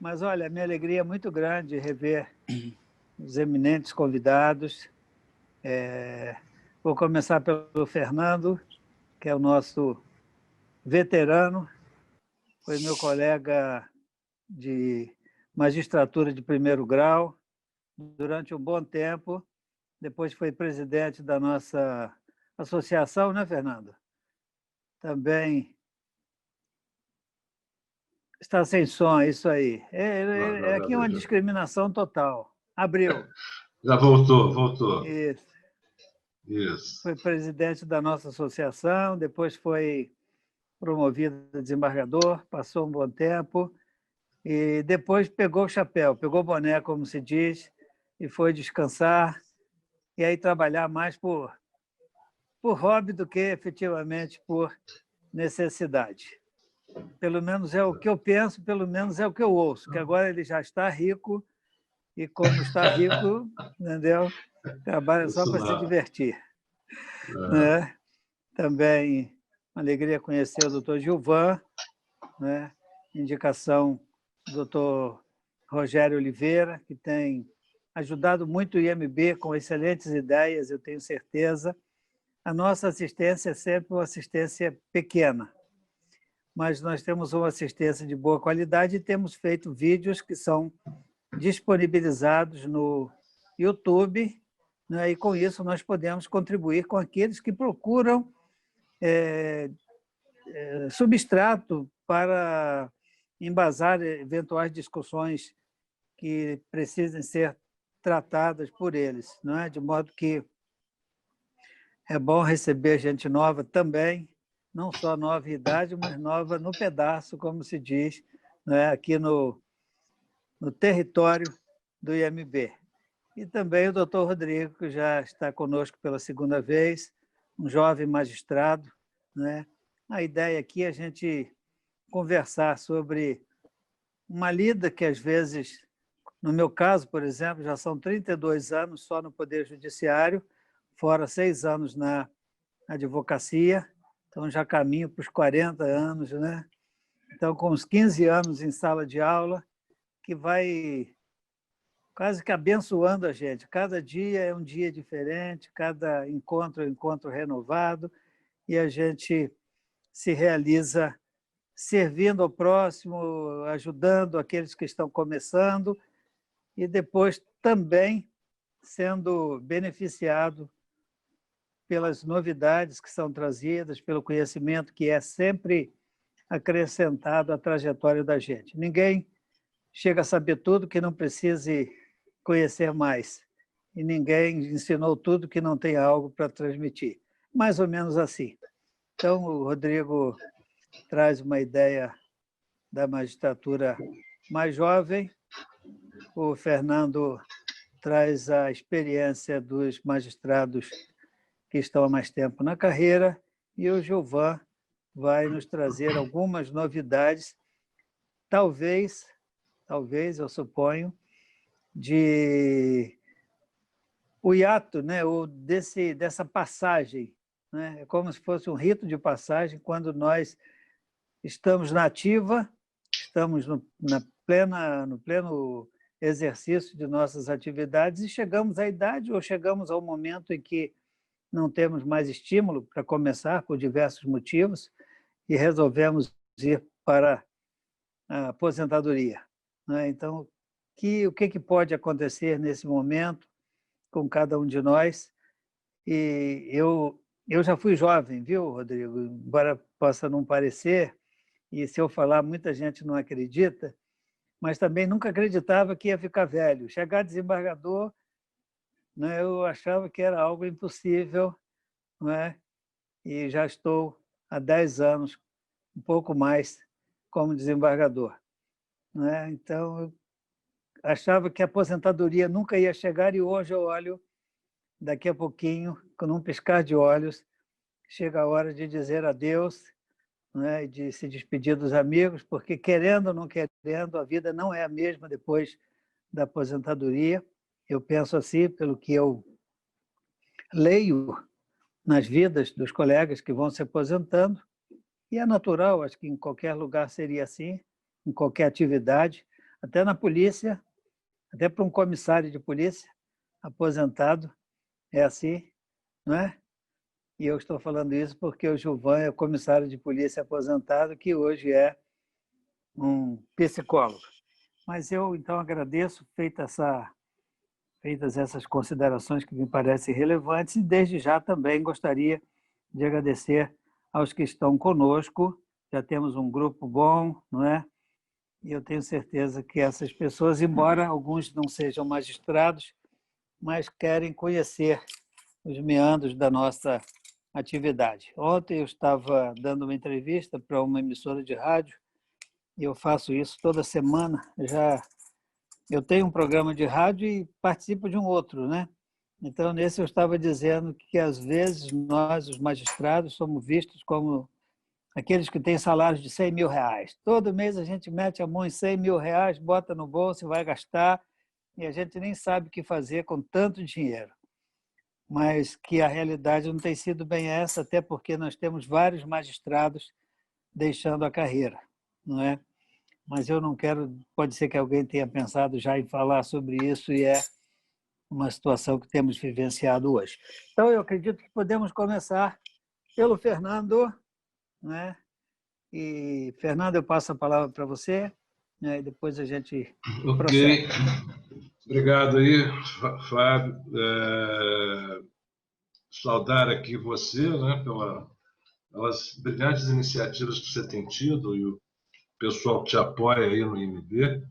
Mas, olha, minha alegria é muito grande rever os eminentes convidados. Vou começar pelo Fernando, que é o nosso veterano, foi meu colega de magistratura de primeiro grau durante um bom tempo, depois foi presidente da nossa associação, né, Fernando? Também está sem som, é isso aí. É aqui uma discriminação total. Abriu. Já voltou. Isso. Foi presidente da nossa associação, depois foi promovido a desembargador, passou um bom tempo, e depois pegou o chapéu, pegou o boné, como se diz, e foi descansar, e aí trabalhar mais por hobby do que efetivamente por necessidade. Pelo menos é o que eu penso, pelo menos é o que eu ouço, que agora ele já está rico, e como está rico, entendeu? Trabalha só para se divertir. Né? Também uma alegria conhecer o doutor Gilvan, né? Indicação do doutor Rogério Oliveira, que tem ajudado muito o IMB com excelentes ideias, eu tenho certeza. A nossa assistência é sempre uma assistência pequena, mas nós temos uma assistência de boa qualidade e temos feito vídeos que são disponibilizados no YouTube, né? E com isso nós podemos contribuir com aqueles que procuram substrato para embasar eventuais discussões que precisem ser tratadas por eles, não é? De modo que é bom receber gente nova também, não só nova em idade, mas nova no pedaço, como se diz, não é? Aqui no território do IMB. E também o doutor Rodrigo, que já está conosco pela segunda vez, um jovem magistrado, né? A ideia aqui é a gente conversar sobre uma lida que, às vezes, no meu caso, por exemplo, já são 32 anos só no Poder Judiciário, fora 6 anos na advocacia, então já caminho para os 40 anos, né? Então, com uns 15 anos em sala de aula, que vai quase que abençoando a gente. Cada dia é um dia diferente, cada encontro é um encontro renovado, e a gente se realiza servindo ao próximo, ajudando aqueles que estão começando, e depois também sendo beneficiado pelas novidades que são trazidas, pelo conhecimento que é sempre acrescentado à trajetória da gente. Ninguém chega a saber tudo que não precise conhecer mais, e ninguém ensinou tudo que não tem algo para transmitir. Mais ou menos assim. Então, o Rodrigo traz uma ideia da magistratura mais jovem, o Fernando traz a experiência dos magistrados que estão há mais tempo na carreira, e o Gilvan vai nos trazer algumas novidades, talvez, eu suponho, de o hiato, né, ou dessa passagem, né? É como se fosse um rito de passagem quando nós estamos na ativa, estamos no pleno exercício de nossas atividades e chegamos à idade ou chegamos ao momento em que não temos mais estímulo para começar por diversos motivos e resolvemos ir para a aposentadoria, né? Então, o que pode acontecer nesse momento com cada um de nós? E eu já fui jovem, viu, Rodrigo? Embora possa não parecer, e se eu falar, muita gente não acredita, mas também nunca acreditava que ia ficar velho. Chegar desembargador, né, eu achava que era algo impossível, né? E já estou há 10 anos, um pouco mais, como desembargador, né? Então, eu achava que a aposentadoria nunca ia chegar, e hoje eu olho, daqui a pouquinho, com um piscar de olhos, chega a hora de dizer adeus, né, de se despedir dos amigos, porque, querendo ou não querendo, a vida não é a mesma depois da aposentadoria. Eu penso assim, pelo que eu leio nas vidas dos colegas que vão se aposentando, e é natural, acho que em qualquer lugar seria assim, em qualquer atividade, até na polícia, até para um comissário de polícia aposentado, é assim, não é? E eu estou falando isso porque o Gilvan é comissário de polícia aposentado, que hoje é um psicólogo. Mas eu, então, agradeço, feitas essas considerações que me parecem relevantes, e desde já também gostaria de agradecer aos que estão conosco. Já temos um grupo bom, não é? E eu tenho certeza que essas pessoas, embora alguns não sejam magistrados, mas querem conhecer os meandros da nossa atividade. Ontem eu estava dando uma entrevista para uma emissora de rádio, e eu faço isso toda semana. Eu tenho um programa de rádio e participo de um outro, né? Então, nesse eu estava dizendo que, às vezes, nós, os magistrados, somos vistos como aqueles que têm salários de 100 mil reais. Todo mês a gente mete a mão em 100 mil reais, bota no bolso e vai gastar, e a gente nem sabe o que fazer com tanto dinheiro. Mas que a realidade não tem sido bem essa, até porque nós temos vários magistrados deixando a carreira, não é? Mas eu não quero, pode ser que alguém tenha pensado já em falar sobre isso, e é uma situação que temos vivenciado hoje. Então, eu acredito que podemos começar pelo Fernando, né? E, Fernando, eu passo a palavra para você, né? E depois a gente prossegue. Ok, obrigado aí, Fábio. Saudar aqui você, né, pelas brilhantes iniciativas que você tem tido, e o pessoal que te apoia aí no IMB,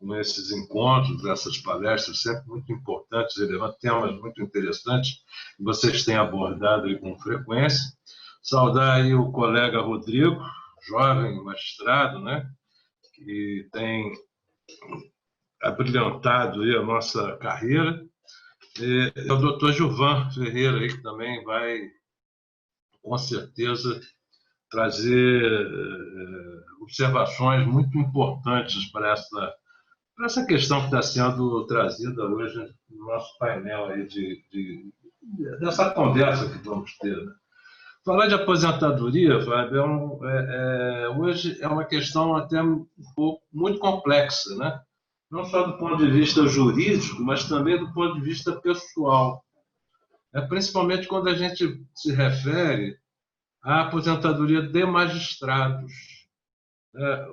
nesses encontros, essas palestras sempre muito importantes, relevantes, temas muito interessantes, que vocês têm abordado aí com frequência. Saudar aí o colega Rodrigo, jovem magistrado, né, que tem abrilhantado aí a nossa carreira, e o doutor Gilvan Ferreira, aí, que também vai, com certeza, trazer observações muito importantes para essa questão que está sendo trazida hoje no nosso painel aí dessa conversa que vamos ter. Né? Falar de aposentadoria, Fábio, hoje é uma questão até muito complexa, né? Não só do ponto de vista jurídico, mas também do ponto de vista pessoal. Principalmente quando a gente se refere à aposentadoria de magistrados.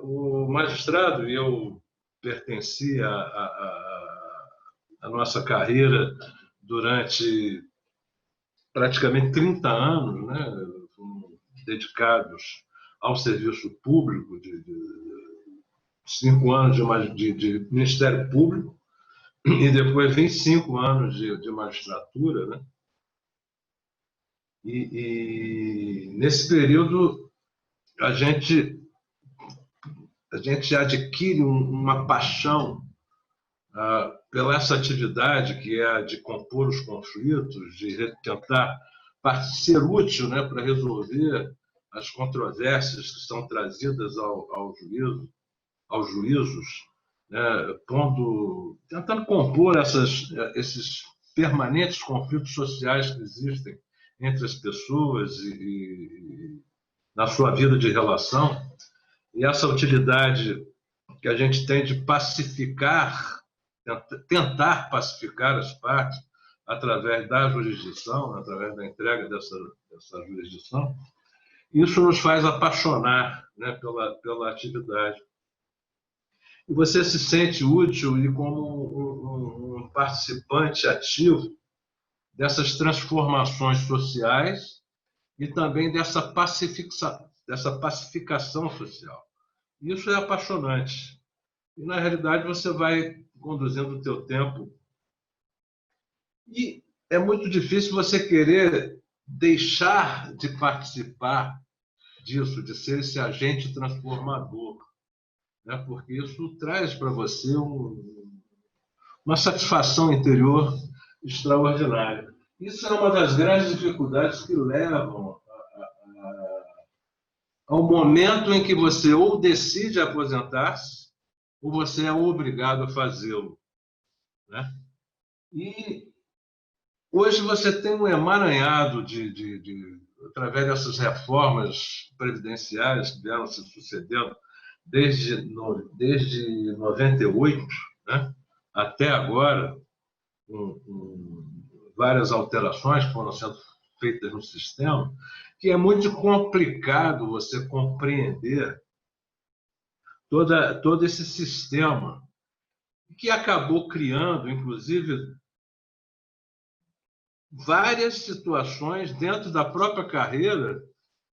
O magistrado, e eu pertenci à nossa carreira durante praticamente 30 anos, né, dedicados ao serviço público, de 5 anos de Ministério Público e depois 25 anos de magistratura, né? E nesse período a gente adquire uma paixão pela essa atividade que é a de compor os conflitos, de tentar ser útil, né, para resolver as controvérsias que são trazidas aos juízos, né, tentando compor esses permanentes conflitos sociais que existem entre as pessoas e na sua vida de relação. E essa utilidade que a gente tem de pacificar, tentar pacificar as partes através da jurisdição, através da entrega dessa jurisdição, isso nos faz apaixonar, né, pela atividade. E você se sente útil e como um participante ativo dessas transformações sociais e também dessa pacificação social. Isso é apaixonante. E, na realidade, você vai conduzindo o teu tempo. E é muito difícil você querer deixar de participar disso, de ser esse agente transformador, né? Porque isso traz para você uma satisfação interior extraordinária. Isso é uma das grandes dificuldades que levam ao momento em que você ou decide aposentar-se, ou você é obrigado a fazê-lo, né? E hoje você tem um emaranhado através dessas reformas previdenciárias que vieram se sucedendo desde 98, né, até agora, várias alterações foram sendo feitas no sistema, que é muito complicado você compreender todo esse sistema, que acabou criando, inclusive, várias situações dentro da própria carreira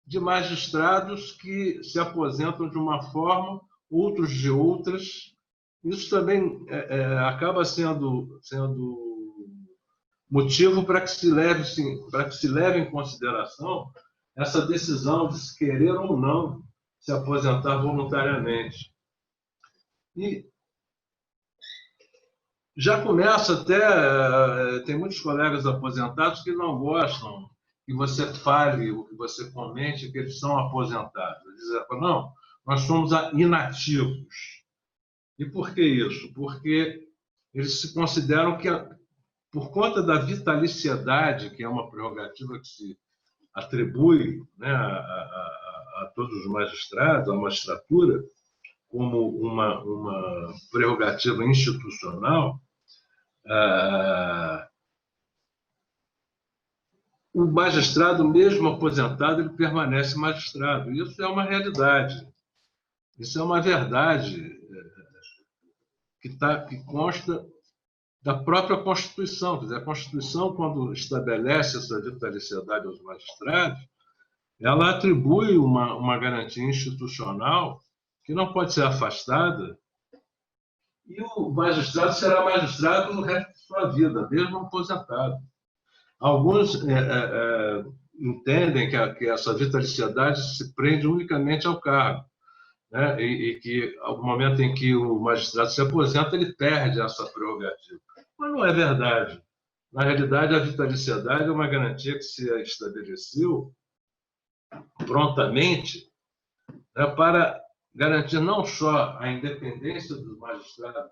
de magistrados que se aposentam de uma forma, outros de outras. Isso também acaba sendo motivo para que se leve em consideração essa decisão de se querer ou não se aposentar voluntariamente. E já começa até... Tem muitos colegas aposentados que não gostam que você fale, que você comente que eles são aposentados. Eles dizem, não, nós somos inativos. E por que isso? Porque eles se consideram que, por conta da vitaliciedade, que é uma prerrogativa que se atribui, né, a todos os magistrados, à magistratura, como uma prerrogativa institucional, o magistrado, mesmo aposentado, ele permanece magistrado. Isso é uma realidade. Isso é uma verdade que consta da própria Constituição. Quer dizer, a Constituição, quando estabelece essa vitaliciedade aos magistrados, ela atribui uma garantia institucional que não pode ser afastada, e o magistrado será magistrado no resto de sua vida, mesmo aposentado. Alguns entendem que essa vitaliciedade se prende unicamente ao cargo, né? E que, ao momento em que o magistrado se aposenta, ele perde essa prerrogativa. Mas não é verdade. Na realidade, a vitaliciedade é uma garantia que se estabeleceu prontamente, né, para garantir não só a independência dos magistrados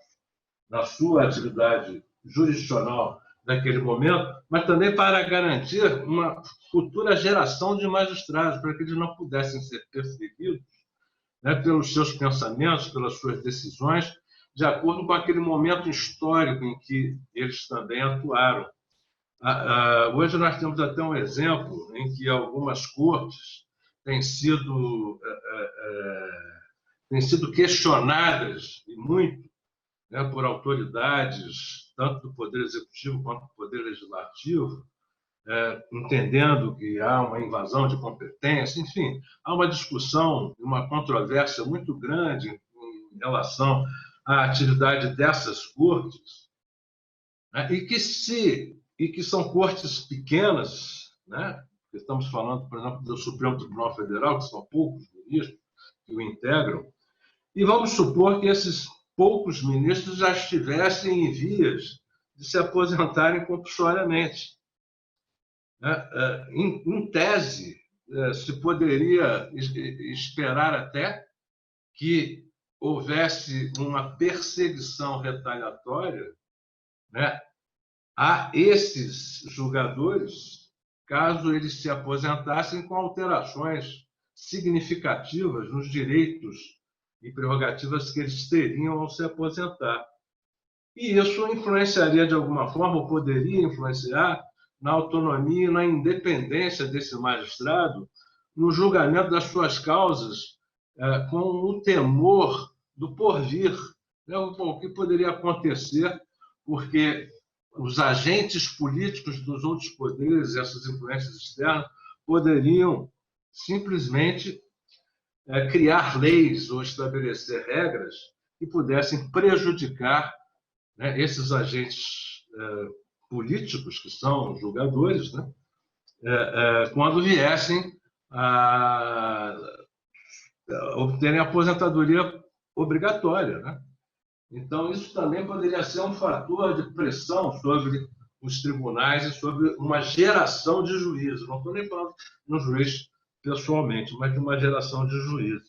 na sua atividade jurisdicional naquele momento, mas também para garantir uma futura geração de magistrados, para que eles não pudessem ser perseguidos, né, pelos seus pensamentos, pelas suas decisões, de acordo com aquele momento histórico em que eles também atuaram. Hoje nós temos até um exemplo em que algumas cortes têm sido questionadas, e muito, né, por autoridades, tanto do Poder Executivo quanto do Poder Legislativo, entendendo que há uma invasão de competência. Enfim, há uma discussão, uma controvérsia muito grande em relação à atividade dessas cortes, né, e que são cortes pequenas, né? Estamos falando, por exemplo, do Supremo Tribunal Federal, que são poucos ministros que o integram, e vamos supor que esses poucos ministros já estivessem em vias de se aposentarem compulsoriamente. Em tese, se poderia esperar até que houvesse uma perseguição retaliatória, né, a esses julgadores, caso eles se aposentassem com alterações significativas nos direitos e prerrogativas que eles teriam ao se aposentar. E isso influenciaria de alguma forma, ou poderia influenciar, na autonomia e na independência desse magistrado no julgamento das suas causas, com o temor do porvir, né, o que poderia acontecer, porque os agentes políticos dos outros poderes, essas influências externas, poderiam simplesmente criar leis ou estabelecer regras que pudessem prejudicar, né, esses agentes políticos, que são julgadores, né, quando viessem a obterem aposentadoria obrigatória, né? Então, isso também poderia ser um fator de pressão sobre os tribunais e sobre uma geração de juízes. Não estou nem falando no juiz pessoalmente, mas de uma geração de juízes.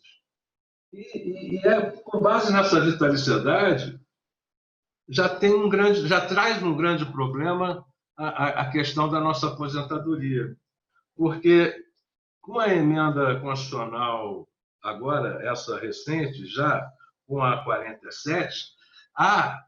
E com base nessa vitaliciedade, já traz um grande problema a questão da nossa aposentadoria. Porque, com a emenda constitucional agora, essa recente, já com a 47, a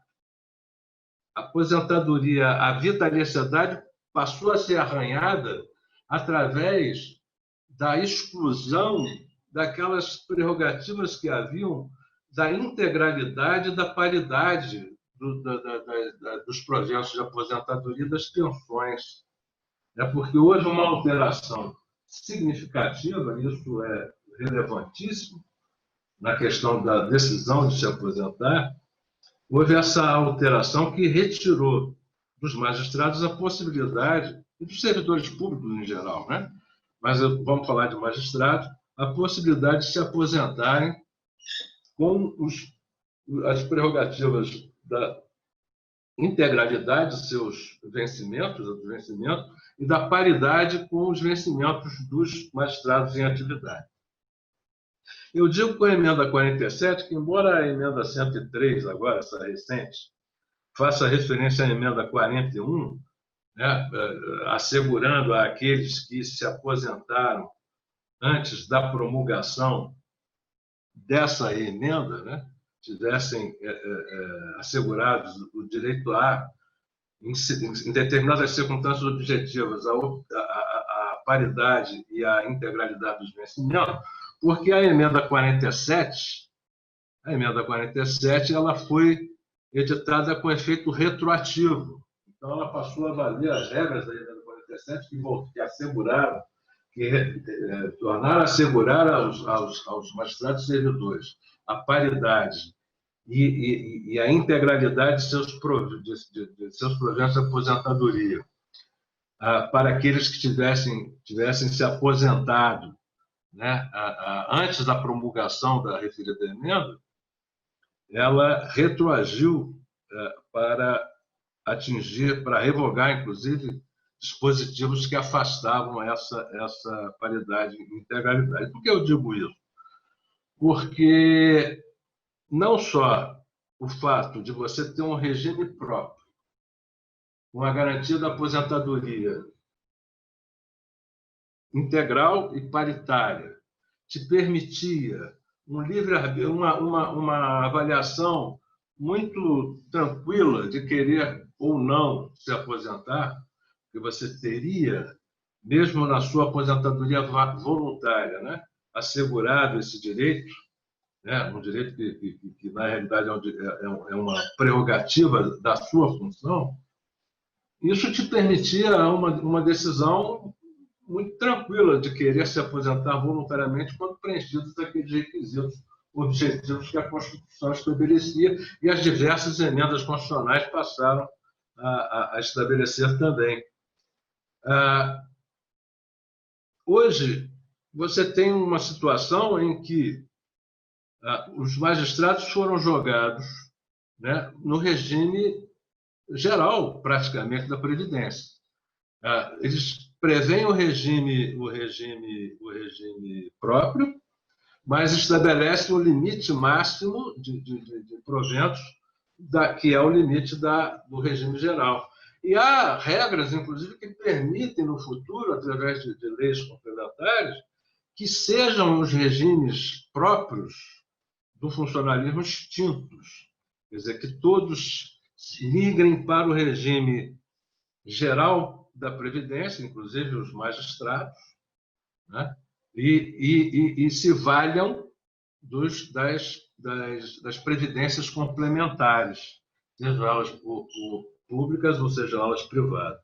aposentadoria, a vitaliciedade passou a ser arranhada através da exclusão daquelas prerrogativas que haviam da integralidade e da paridade dos projetos de aposentadoria e das pensões. É porque houve uma alteração significativa, isso é relevantíssimo, na questão da decisão de se aposentar, houve essa alteração que retirou dos magistrados a possibilidade, e dos servidores públicos em geral, né? Mas vamos falar de magistrados, a possibilidade de se aposentarem com as prerrogativas da integralidade dos seus vencimentos, e da paridade com os vencimentos dos magistrados em atividade. Eu digo com a emenda 47 que, embora a emenda 103, agora, essa recente, faça referência à emenda 41, né, assegurando àqueles que se aposentaram antes da promulgação dessa emenda, né, tivessem assegurados o direito a, em determinadas circunstâncias objetivas, a paridade e a integralidade dos vencimentos, porque a emenda 47, ela foi editada com efeito retroativo. Então, ela passou a valer as regras da emenda 47 que asseguraram, tornaram a assegurar aos magistrados servidores a paridade e a integralidade de seus projetos de aposentadoria para aqueles que tivessem se aposentado, né, antes da promulgação da referida emenda, ela retroagiu para revogar, inclusive, dispositivos que afastavam essa paridade e integralidade. Por que eu digo isso? Porque não só o fato de você ter um regime próprio, com a garantia da aposentadoria integral e paritária, te permitia uma avaliação muito tranquila de querer ou não se aposentar, que você teria, mesmo na sua aposentadoria voluntária, né, assegurado esse direito, né, um direito que na realidade é uma prerrogativa da sua função. Isso te permitia uma decisão muito tranquila de querer se aposentar voluntariamente quando preenchidos aqueles requisitos objetivos que a Constituição estabelecia e as diversas emendas constitucionais passaram a estabelecer também. Hoje, você tem uma situação em que os magistrados foram jogados, né, no regime geral, praticamente, da Previdência. Eles prevêem o regime próprio, mas estabelecem o limite máximo de proventos, que é o limite do regime geral. E há regras, inclusive, que permitem, no futuro, através de leis complementares, que sejam os regimes próprios do funcionalismo extintos. Quer dizer, que todos migrem para o regime geral da Previdência, inclusive os magistrados, né? e se valham das previdências complementares, sejam elas públicas ou sejam elas privadas.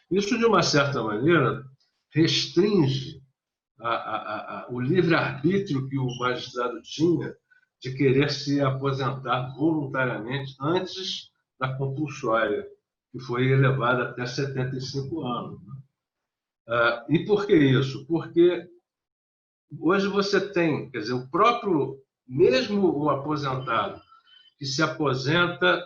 Isso, de uma certa maneira, restringe o livre-arbítrio que o magistrado tinha de querer se aposentar voluntariamente antes da compulsória, que foi elevada até 75 anos. E por que isso? Porque hoje você tem, quer dizer, mesmo o aposentado que se aposenta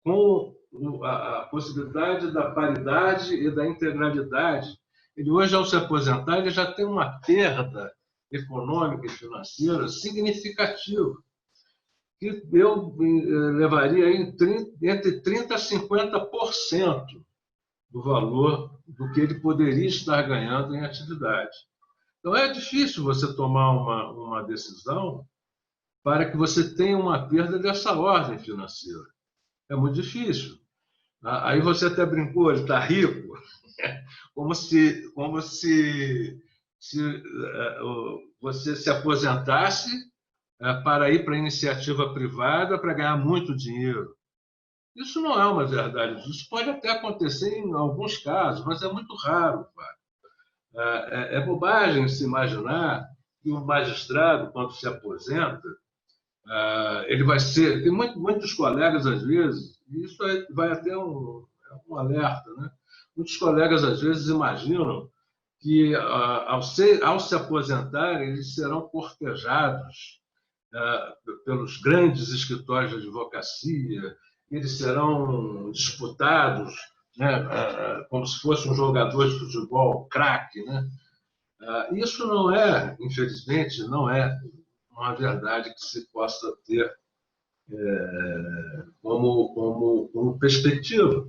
com a possibilidade da paridade e da integralidade, ele hoje, ao se aposentar, ele já tem uma perda econômica e financeira significativa, que eu levaria entre 30% a 50% do valor do que ele poderia estar ganhando em atividade. Então, é difícil você tomar uma decisão para que você tenha uma perda dessa ordem financeira. É muito difícil. Aí você até brincou, ele está rico, como se você se aposentasse para ir para a iniciativa privada para ganhar muito dinheiro. Isso não é uma verdade. Isso pode até acontecer em alguns casos, mas é muito raro. É bobagem se imaginar que o magistrado, quando se aposenta, ele vai ser. Tem muitos colegas, às vezes, e isso vai até um alerta, né? Muitos colegas, às vezes, imaginam que, ao se aposentarem, eles serão cortejados pelos grandes escritórios de advocacia, eles serão disputados, né, como se fosse um jogador de futebol craque, né? Isso não é, infelizmente, não é uma verdade que se possa ter como perspectiva.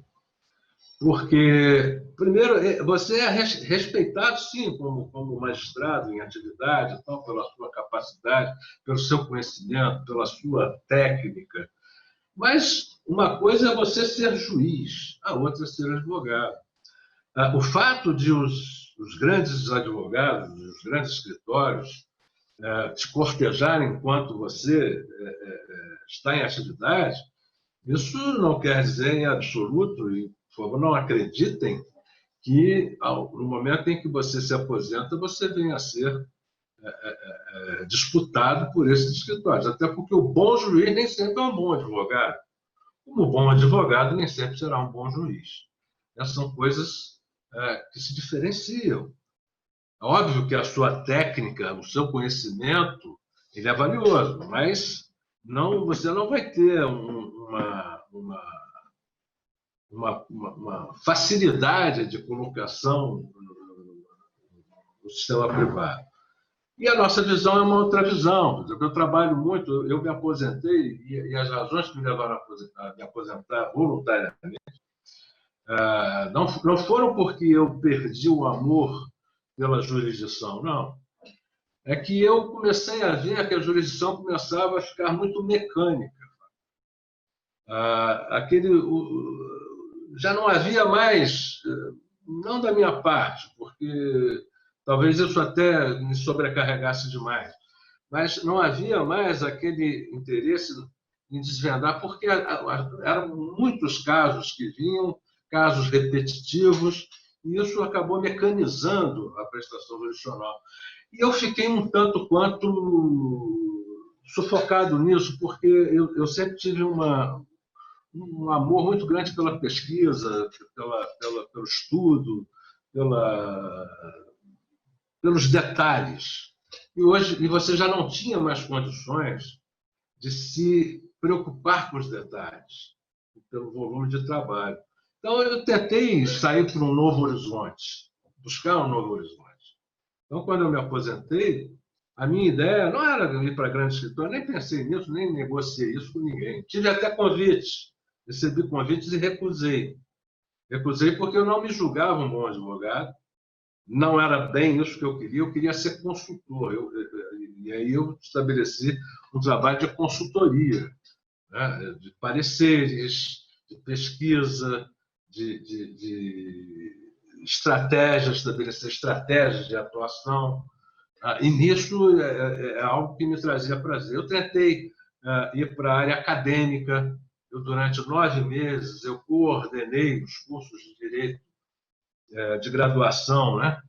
Porque, primeiro, você é respeitado, sim, como magistrado em atividade, então, pela sua capacidade, pelo seu conhecimento, pela sua técnica. Mas uma coisa é você ser juiz, a outra é ser advogado. O fato de os grandes advogados, os grandes escritórios, te cortejarem enquanto você está em atividade, isso não quer dizer em absoluto, e por favor, não acreditem que no momento em que você se aposenta, você venha a ser disputado por esses escritórios. Até porque o bom juiz nem sempre é um bom advogado. Como o bom advogado nem sempre será um bom juiz. Essas são coisas que se diferenciam. É óbvio que a sua técnica, o seu conhecimento, ele é valioso, mas você não vai ter uma facilidade de colocação no sistema privado. E a nossa visão é uma outra visão. Eu trabalho muito, eu me aposentei, e as razões que me levaram a me aposentar voluntariamente não foram porque eu perdi o amor pela jurisdição, não. É que eu comecei a ver que a jurisdição começava a ficar muito mecânica. Já não havia mais, não da minha parte, porque talvez isso até me sobrecarregasse demais, mas não havia mais aquele interesse em desvendar, porque eram muitos casos que vinham, casos repetitivos, e isso acabou mecanizando a prestação jurisdicional. E eu fiquei um tanto quanto sufocado nisso, porque eu sempre tive um amor muito grande pela pesquisa, pelo estudo, pelos detalhes. E você já não tinha mais condições de se preocupar com os detalhes, pelo volume de trabalho. Então, eu tentei sair para um novo horizonte, buscar um novo horizonte. Então, quando eu me aposentei, a minha ideia não era ir para grande escritório, nem pensei nisso, nem negociei isso com ninguém. Tive até convites, recebi convites e recusei. Recusei porque eu não me julgava um bom advogado, não era bem isso que eu queria ser consultor. E aí eu estabeleci um trabalho de consultoria, né, de pareceres, de pesquisa, de estratégias, estabelecer estratégias de atuação. E nisso é algo que me trazia prazer. Eu tentei ir para a área acadêmica. Durante 9 meses, eu coordenei os cursos de direito de graduação, né,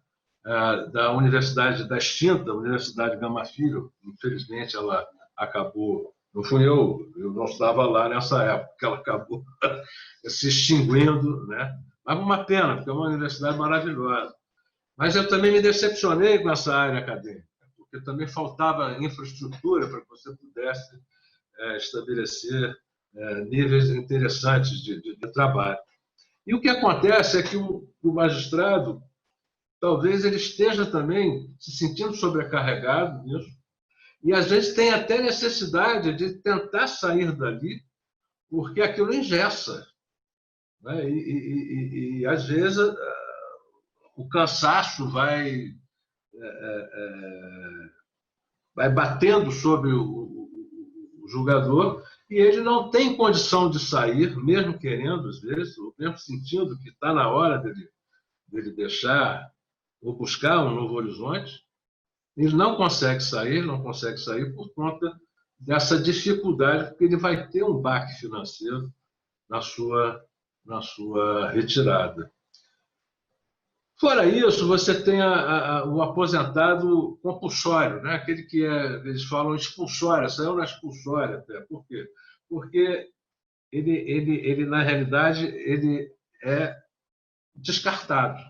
da Universidade da extinta Universidade Gama Filho. Infelizmente, ela acabou. Não fui eu não estava lá nessa época, que ela acabou se extinguindo, né? Mas uma pena, porque é uma universidade maravilhosa. Mas eu também me decepcionei com essa área acadêmica, porque também faltava infraestrutura para que você pudesse estabelecer níveis interessantes de trabalho. E o que acontece é que o magistrado, talvez ele esteja também se sentindo sobrecarregado nisso, e às vezes tem até necessidade de tentar sair dali, porque aquilo engessa, né? E às vezes o cansaço vai vai batendo sobre o julgador, e ele não tem condição de sair, mesmo querendo, às vezes, ou mesmo sentindo que está na hora dele deixar ou buscar um novo horizonte. Ele não consegue sair por conta dessa dificuldade, porque ele vai ter um baque financeiro na sua retirada. Fora isso, você tem o aposentado compulsório, né? Aquele que eles falam expulsório, saiu na expulsória até. Por quê? Porque ele na realidade, ele é descartado.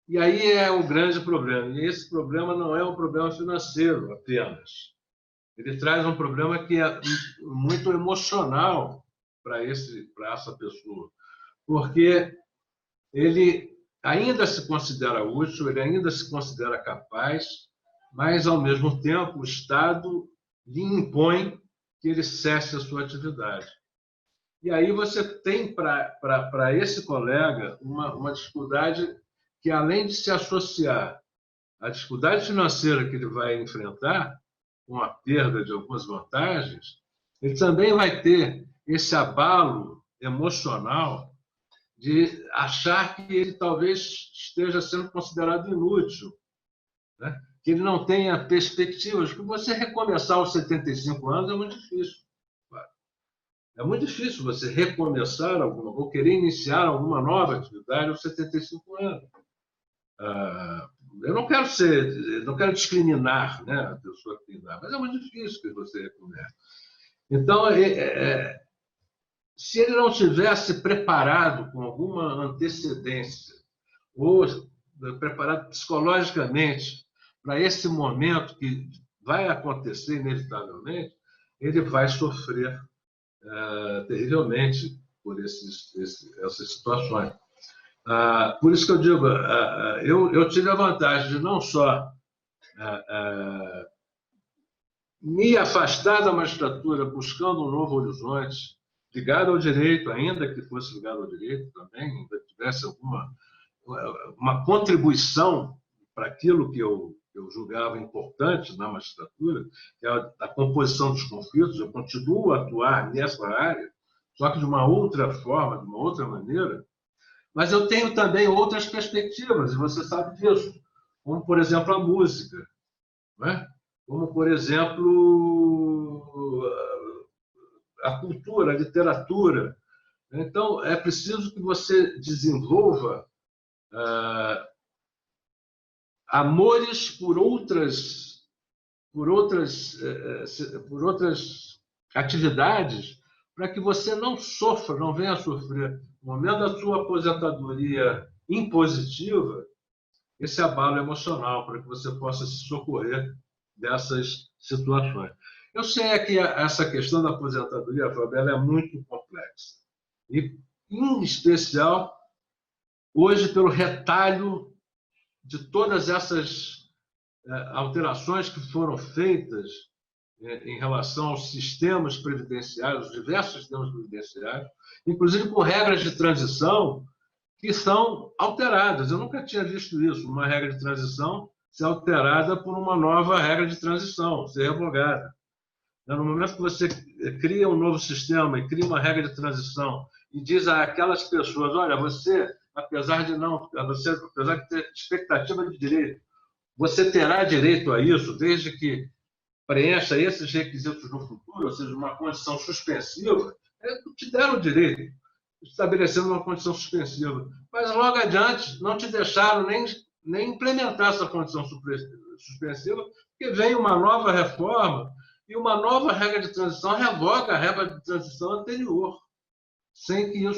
E aí é um grande problema. E esse problema não é um problema financeiro apenas. Ele traz um problema que é muito emocional para essa pessoa, porque ele ainda se considera útil, ele ainda se considera capaz, mas, ao mesmo tempo, o Estado lhe impõe que ele cesse a sua atividade. E aí você tem, para esse colega, uma dificuldade que, além de se associar à dificuldade financeira que ele vai enfrentar, com a perda de algumas vantagens, ele também vai ter esse abalo emocional de achar que ele talvez esteja sendo considerado inútil, né? Que ele não tenha perspectivas, porque você recomeçar aos 75 anos é muito difícil. É muito difícil você recomeçar ou querer iniciar alguma nova atividade aos 75 anos. Eu não quero discriminar, né, a pessoa que tem idade, mas é muito difícil que você recomece. Então, se ele não tivesse preparado com alguma antecedência, ou preparado psicologicamente para esse momento que vai acontecer inevitavelmente, ele vai sofrer terrivelmente por essas situações. Por isso que eu digo, eu tive a vantagem de não só me afastar da magistratura buscando um novo horizonte, ligado ao direito, ainda que fosse ligado ao direito também, ainda tivesse uma contribuição para aquilo que eu julgava importante na magistratura, que é a composição dos conflitos. Eu continuo a atuar nessa área, só que de uma outra forma, de uma outra maneira, mas eu tenho também outras perspectivas, e você sabe disso, como, por exemplo, a música, né? Como, por exemplo, a cultura, a literatura. Então, é preciso que você desenvolva amores por outras atividades, para que você não sofra, não venha a sofrer, no momento da sua aposentadoria impositiva, esse abalo emocional, para que você possa se socorrer dessas situações. Eu sei que essa questão da aposentadoria, Fábio, ela é muito complexa. E, em especial, hoje, pelo retalho de todas essas alterações que foram feitas em relação aos sistemas previdenciários, os diversos sistemas previdenciários, inclusive com regras de transição que são alteradas. Eu nunca tinha visto isso, uma regra de transição ser alterada por uma nova regra de transição, ser revogada. No momento que você cria um novo sistema e cria uma regra de transição e diz àquelas pessoas, olha, você, apesar de ter expectativa de direito, você terá direito a isso desde que preencha esses requisitos no futuro, ou seja, uma condição suspensiva, te deram o direito, estabelecendo uma condição suspensiva. Mas logo adiante não te deixaram nem implementar essa condição suspensiva, porque vem uma nova reforma e uma nova regra de transição revoga a regra de transição anterior, sem que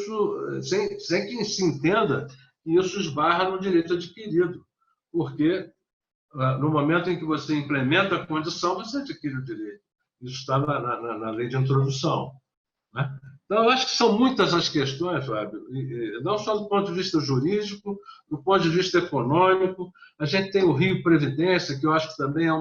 se entenda que isso esbarra no direito adquirido, porque no momento em que você implementa a condição, você adquire o direito. Isso está na lei de introdução, né? Então, eu acho que são muitas as questões, Fábio, não só do ponto de vista jurídico, do ponto de vista econômico. A gente tem o Rio Previdência, que eu acho que também há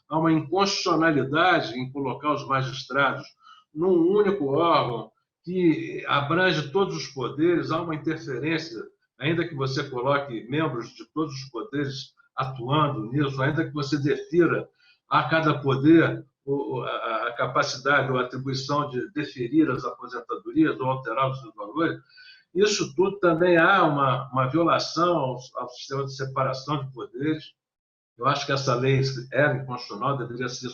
uma inconstitucionalidade em colocar os magistrados num único órgão que abrange todos os poderes, há uma interferência, ainda que você coloque membros de todos os poderes, atuando nisso, ainda que você defira a cada poder a capacidade ou a atribuição de deferir as aposentadorias ou alterar os seus valores, isso tudo também há uma violação ao sistema de separação de poderes. Eu acho que essa lei era inconstitucional, deveria ser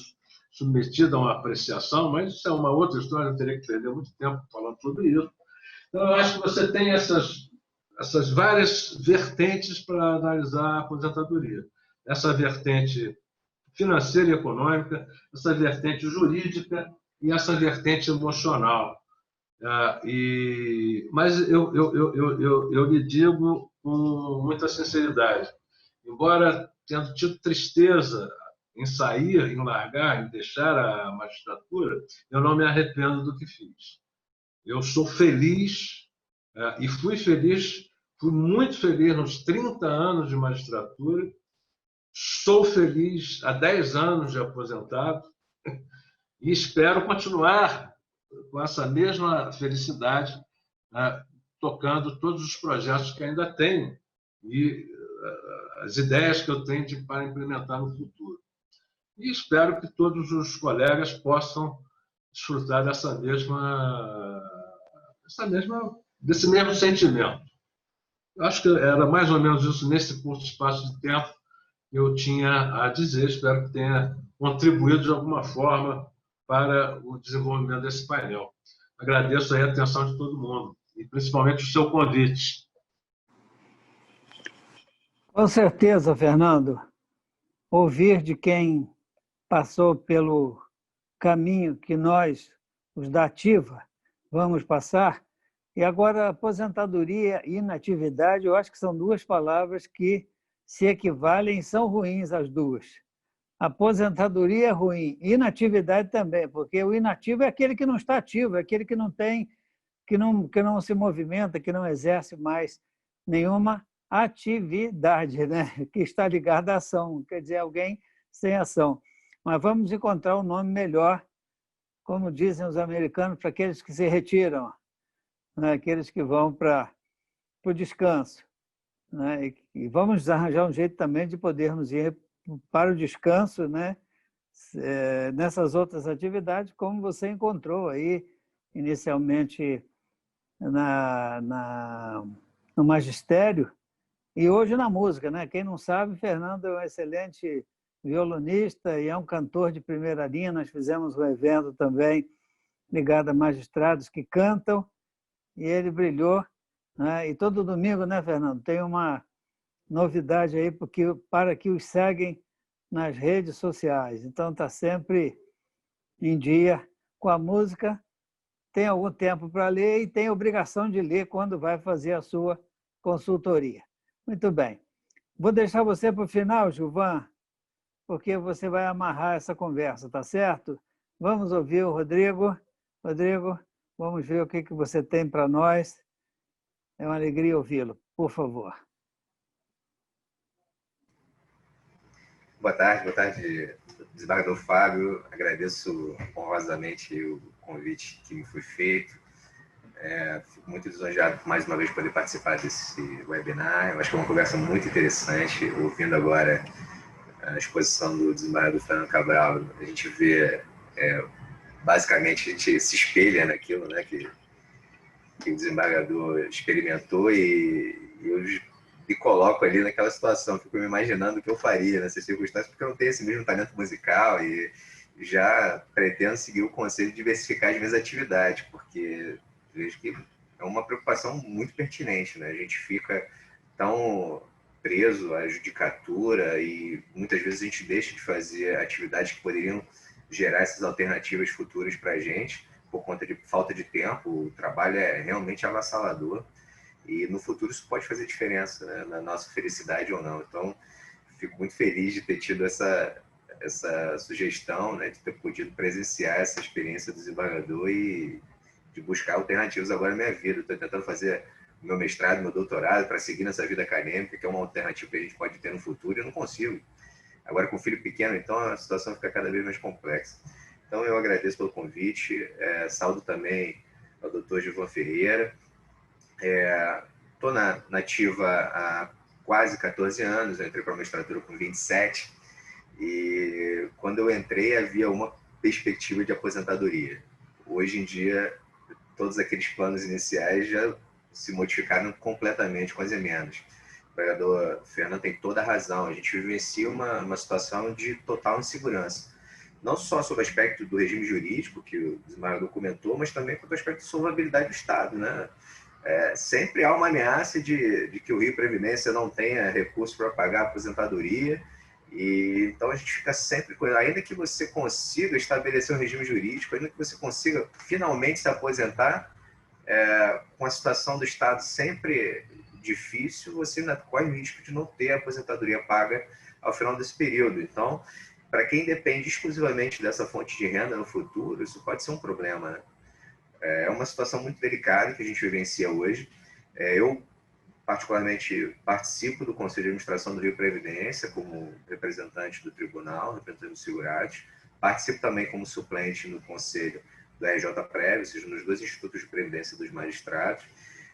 submetida a uma apreciação, mas isso é uma outra história, eu teria que perder muito tempo falando sobre isso. Então, eu acho que você tem essas várias vertentes para analisar a aposentadoria. Essa vertente financeira e econômica, essa vertente jurídica e essa vertente emocional. Mas eu lhe digo com muita sinceridade, embora tendo tido tristeza em sair, em largar, em deixar a magistratura, eu não me arrependo do que fiz. Eu sou feliz e fui muito feliz nos 30 anos de magistratura, sou feliz há 10 anos de aposentado e espero continuar com essa mesma felicidade, tocando todos os projetos que ainda tenho e as ideias que eu tenho para implementar no futuro. E espero que todos os colegas possam desfrutar desse mesmo sentimento. Eu acho que era mais ou menos isso nesse curto espaço de tempo que eu tinha a dizer. Espero que tenha contribuído de alguma forma para o desenvolvimento desse painel. Agradeço aí a atenção de todo mundo e principalmente o seu convite. Com certeza, Fernando. Ouvir de quem passou pelo caminho que nós, os da ativa, vamos passar. E agora, aposentadoria e inatividade, eu acho que são duas palavras que se equivalem e são ruins as duas. Aposentadoria é ruim, inatividade também, porque o inativo é aquele que não está ativo, é aquele que não tem, que não se movimenta, que não exerce mais nenhuma atividade, né? Que está ligada à ação, quer dizer, alguém sem ação. Mas vamos encontrar um nome melhor, como dizem os americanos, para aqueles que se retiram, né? Aqueles que vão para o descanso. Né? E vamos arranjar um jeito também de podermos ir para o descanso, né? Nessas outras atividades, como você encontrou aí inicialmente no magistério e hoje na música, né? Quem não sabe, Fernando é um excelente violonista e é um cantor de primeira linha. Nós fizemos um evento também ligado a magistrados que cantam e ele brilhou, né? E todo domingo, né, Fernando, tem uma novidade aí para que os seguem nas redes sociais. Então está sempre em dia com a música, tem algum tempo para ler e tem obrigação de ler quando vai fazer a sua consultoria. Muito bem. Vou deixar você para o final, Gilvan, porque você vai amarrar essa conversa, tá certo? Vamos ouvir o Rodrigo. Rodrigo, vamos ver o que você tem para nós. É uma alegria ouvi-lo. Por favor. Boa tarde, desembargador Fábio. Agradeço honrosamente o convite que me foi feito. Fico muito lisonjeado por mais uma vez poder participar desse webinar. Eu acho que é uma conversa muito interessante. Ouvindo agora a exposição do desembargador Fernando Cabral, a gente vê, basicamente, a gente se espelha naquilo, né, que o desembargador experimentou e eu me coloco ali naquela situação, fico me imaginando o que eu faria nessas circunstâncias, porque eu não tenho esse mesmo talento musical e já pretendo seguir o conselho de diversificar as minhas atividades, porque vejo que é uma preocupação muito pertinente, né? A gente fica tão preso à judicatura e muitas vezes a gente deixa de fazer atividades que poderiam gerar essas alternativas futuras para a gente por conta de falta de tempo. O trabalho é realmente avassalador. E no futuro isso pode fazer diferença, né, na nossa felicidade ou não. Então, fico muito feliz de ter tido essa sugestão, né, de ter podido presenciar essa experiência do desembargador e de buscar alternativas agora na minha vida. Estou tentando fazer o meu mestrado, meu doutorado, para seguir nessa vida acadêmica, que é uma alternativa que a gente pode ter no futuro, e eu não consigo. Agora, com um filho pequeno, então, a situação fica cada vez mais complexa. Então, eu agradeço pelo convite, saúdo também ao doutor Gilvan Ferreira. Estou na ativa há quase 14 anos, eu entrei para a magistratura com 27, e quando eu entrei havia uma perspectiva de aposentadoria. Hoje em dia, todos aqueles planos iniciais já se modificaram completamente com as emendas. O vereador Fernando tem toda a razão, a gente vivencia uma situação de total insegurança. Não só sobre o aspecto do regime jurídico, que o desembargador comentou, mas também quanto ao aspecto de solvabilidade do Estado, né? Sempre há uma ameaça de que o Rio Previdência não tenha recurso para pagar a aposentadoria, e então a gente fica sempre com... Ainda que você consiga estabelecer um regime jurídico, ainda que você consiga finalmente se aposentar, com a situação do Estado sempre difícil, você ainda corre o risco de não ter a aposentadoria paga ao final desse período. Então, para quem depende exclusivamente dessa fonte de renda no futuro, isso pode ser um problema, né? É uma situação muito delicada que a gente vivencia hoje. Eu, particularmente, participo do Conselho de Administração do Rio Previdência como representante do Tribunal, representante dos segurados. Participo também como suplente no Conselho do RJ-Prev, ou seja, nos 2 institutos de previdência dos magistrados.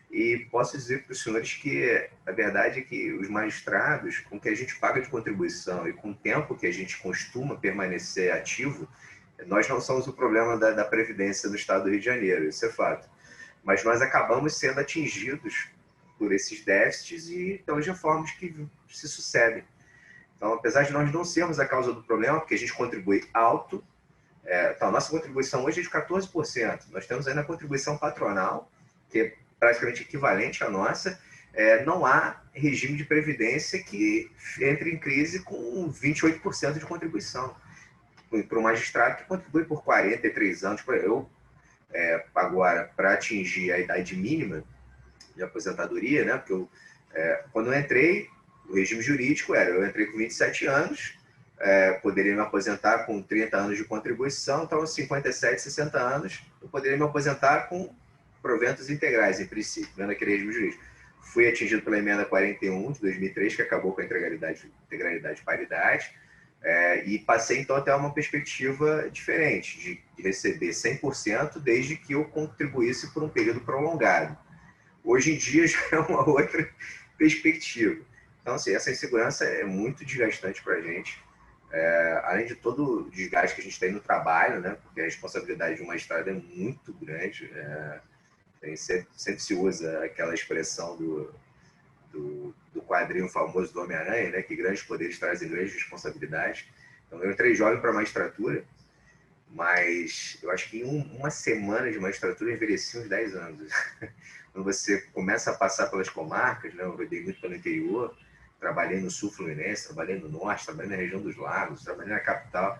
E posso dizer para os senhores que a verdade é que os magistrados, com o que a gente paga de contribuição e com o tempo que a gente costuma permanecer ativo, nós não somos o problema da Previdência no Estado do Rio de Janeiro, isso é fato. Mas nós acabamos sendo atingidos por esses déficits e pelas reformas que se sucedem. Então, apesar de nós não sermos a causa do problema, porque a gente contribui alto, então, a nossa contribuição hoje é de 14%. Nós temos ainda a contribuição patronal, que é praticamente equivalente à nossa. Não há regime de previdência que entre em crise com 28% de contribuição. Para um magistrado que contribui por 43 anos, agora, para atingir a idade mínima de aposentadoria, né? Porque quando eu entrei, o regime jurídico eu entrei com 27 anos, poderia me aposentar com 30 anos de contribuição, então aos 57, 60 anos, eu poderia me aposentar com proventos integrais, em princípio, né, naquele regime jurídico. Fui atingido pela emenda 41 de 2003, que acabou com a integralidade e paridade, e passei então até uma perspectiva diferente, de receber 100% desde que eu contribuísse por um período prolongado. Hoje em dia já é uma outra perspectiva. Então, assim, essa insegurança é muito desgastante para a gente. Além de todo o desgaste que a gente tem no trabalho, né? Porque a responsabilidade de uma estrada é muito grande. Sempre se usa aquela expressão do quadrinho famoso do Homem-Aranha, né? Que grandes poderes trazem grandes responsabilidades. Então, eu entrei jovem para a magistratura, mas eu acho que em uma semana de magistratura eu envelheci uns 10 anos. Quando você começa a passar pelas comarcas, né? Eu rodei muito pelo interior, trabalhei no sul fluminense, trabalhei no norte, trabalhei na região dos lagos, trabalhei na capital.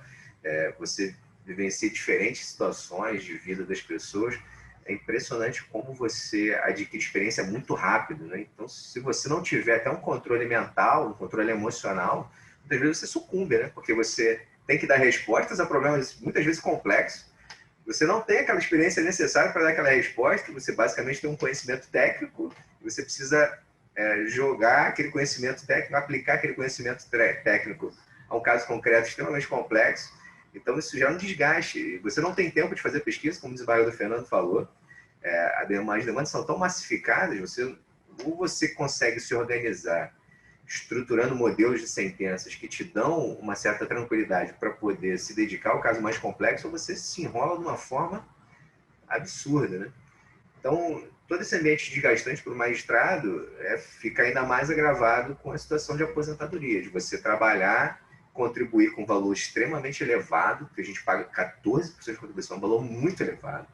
Você vivencia diferentes situações de vida das pessoas. É impressionante como você adquire experiência muito rápido, né? Então, se você não tiver até um controle mental, um controle emocional, muitas vezes você sucumbe, né? Porque você tem que dar respostas a problemas muitas vezes complexos. Você não tem aquela experiência necessária para dar aquela resposta, você basicamente tem um conhecimento técnico, e você precisa jogar aquele conhecimento técnico, aplicar aquele conhecimento técnico a um caso concreto extremamente complexo. Então, isso gera um desgaste. Você não tem tempo de fazer pesquisa, como o desembargador Fernando falou. As demandas são tão massificadas, ou você consegue se organizar estruturando modelos de sentenças que te dão uma certa tranquilidade para poder se dedicar ao caso mais complexo, ou você se enrola de uma forma absurda, né? Então, todo esse ambiente desgastante para o magistrado fica ainda mais agravado com a situação de aposentadoria, de você trabalhar, contribuir com um valor extremamente elevado, porque a gente paga 14% de contribuição, um valor muito elevado,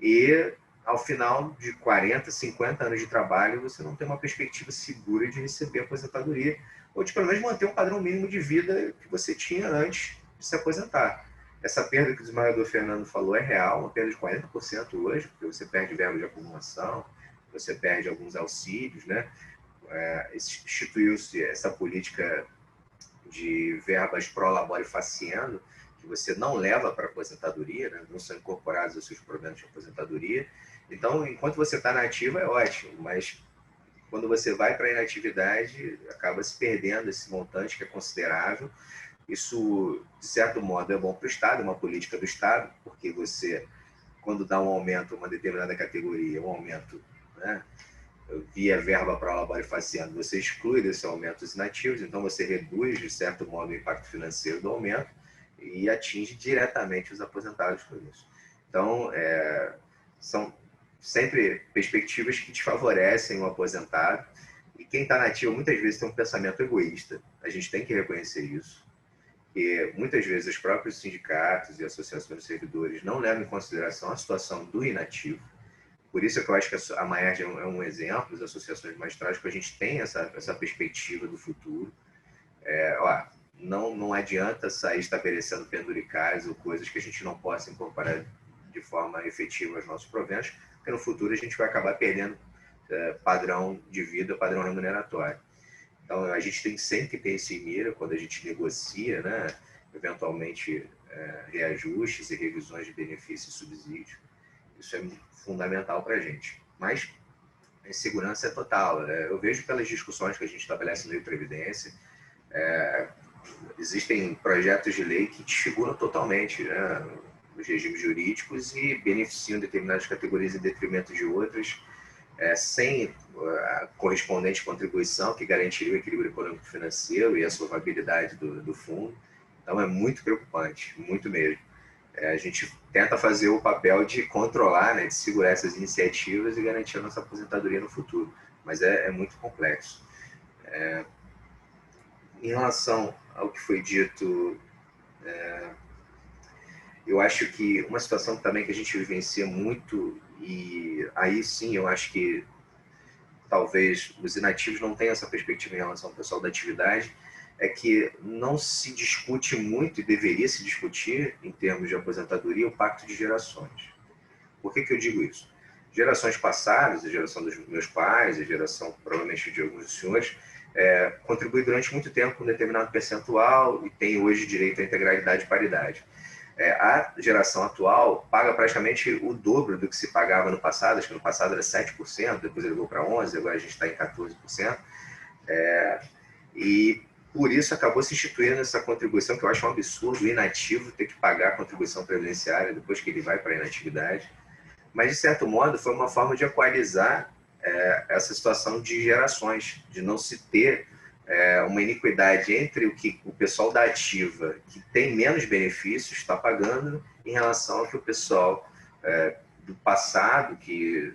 e ao final de 40, 50 anos de trabalho, você não tem uma perspectiva segura de receber aposentadoria, ou de pelo menos manter um padrão mínimo de vida que você tinha antes de se aposentar. Essa perda que o desembargador Fernando falou é real, uma perda de 40% hoje, porque você perde verba de acumulação, você perde alguns auxílios, né? Instituiu-se essa política de verbas pro labore faciano, que você não leva para a aposentadoria, né? Não são incorporados aos seus proventos de aposentadoria. Então, enquanto você está na ativa, é ótimo, mas quando você vai para a inatividade, acaba se perdendo esse montante que é considerável. Isso, de certo modo, é bom para o Estado, é uma política do Estado, porque você, quando dá um aumento a uma determinada categoria, um aumento, né, via verba para labore faciendo, você exclui desse aumento os inativos, então você reduz, de certo modo, o impacto financeiro do aumento e atinge diretamente os aposentados com isso. Então, são sempre perspectivas que desfavorecem o aposentado, e quem está na ativa muitas vezes tem um pensamento egoísta, a gente tem que reconhecer isso, que muitas vezes os próprios sindicatos e associações de servidores não levam em consideração a situação do inativo. Por isso é que eu acho que a Maerj é um exemplo, as associações magistrais, que a gente tem essa perspectiva do futuro. Não adianta sair estabelecendo penduricais ou coisas que a gente não possa incorporar de forma efetiva aos nossos proventos, porque no futuro a gente vai acabar perdendo padrão de vida, padrão remuneratório. Então, a gente tem sempre que ter isso em mira quando a gente negocia, né, eventualmente, reajustes e revisões de benefícios e subsídios. Isso é fundamental para a gente. Mas a insegurança é total. Eu vejo pelas discussões que a gente estabelece no Lei de Previdência, existem projetos de lei que desfiguram totalmente, né, os regimes jurídicos e beneficiam determinadas categorias em detrimento de outras, sem a correspondente contribuição que garantiria o equilíbrio econômico-financeiro e a solvabilidade do fundo. Então, é muito preocupante, muito mesmo. A gente tenta fazer o papel de controlar, né, de segurar essas iniciativas e garantir a nossa aposentadoria no futuro, mas é muito complexo. Em relação ao que foi dito, eu acho que uma situação também que a gente vivencia muito, e aí sim eu acho que talvez os inativos não tenham essa perspectiva em relação ao pessoal da atividade, é que não se discute muito, e deveria se discutir, em termos de aposentadoria, o pacto de gerações. Por que eu digo isso? Gerações passadas, a geração dos meus pais, a geração provavelmente de alguns dos senhores, contribui durante muito tempo com um determinado percentual e tem hoje direito à integralidade e paridade. A geração atual paga praticamente o dobro do que se pagava no passado, acho que no passado era 7%, depois ele levou para 11%, agora a gente está em 14%. E por isso acabou se instituindo essa contribuição, que eu acho um absurdo o inativo ter que pagar a contribuição previdenciária depois que ele vai para a inatividade. Mas, de certo modo, foi uma forma de equalizar essa situação de gerações, de não se ter uma iniquidade entre o que o pessoal da ativa, que tem menos benefícios, está pagando, em relação ao que o pessoal do passado, que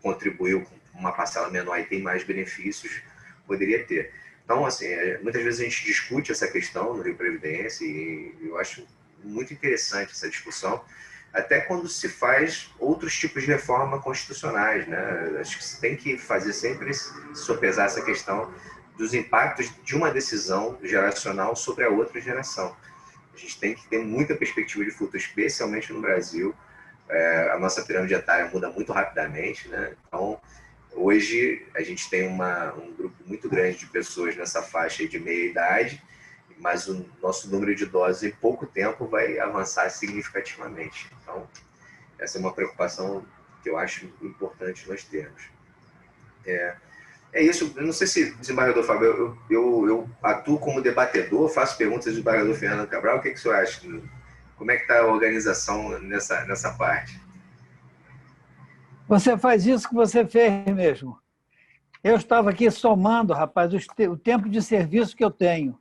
contribuiu com uma parcela menor e tem mais benefícios, poderia ter. Então, assim, muitas vezes a gente discute essa questão no Rio Previdência e eu acho muito interessante essa discussão, até quando se faz outros tipos de reforma constitucionais, né? Acho que se tem que fazer sempre sopesar essa questão dos impactos de uma decisão geracional sobre a outra geração. A gente tem que ter muita perspectiva de futuro, especialmente no Brasil. A nossa pirâmide etária muda muito rapidamente, né? Então, hoje a gente tem um grupo muito grande de pessoas nessa faixa de meia-idade, mas o nosso número de idosos em pouco tempo vai avançar significativamente. Então, essa é uma preocupação que eu acho importante nós termos. É isso. Eu não sei se, desembargador Fábio, eu atuo como debatedor, faço perguntas ao desembargador Fernando Cabral. O que o senhor acha? Como é que está a organização nessa parte? Você faz isso que você fez mesmo. Eu estava aqui somando, rapaz, o tempo de serviço que eu tenho.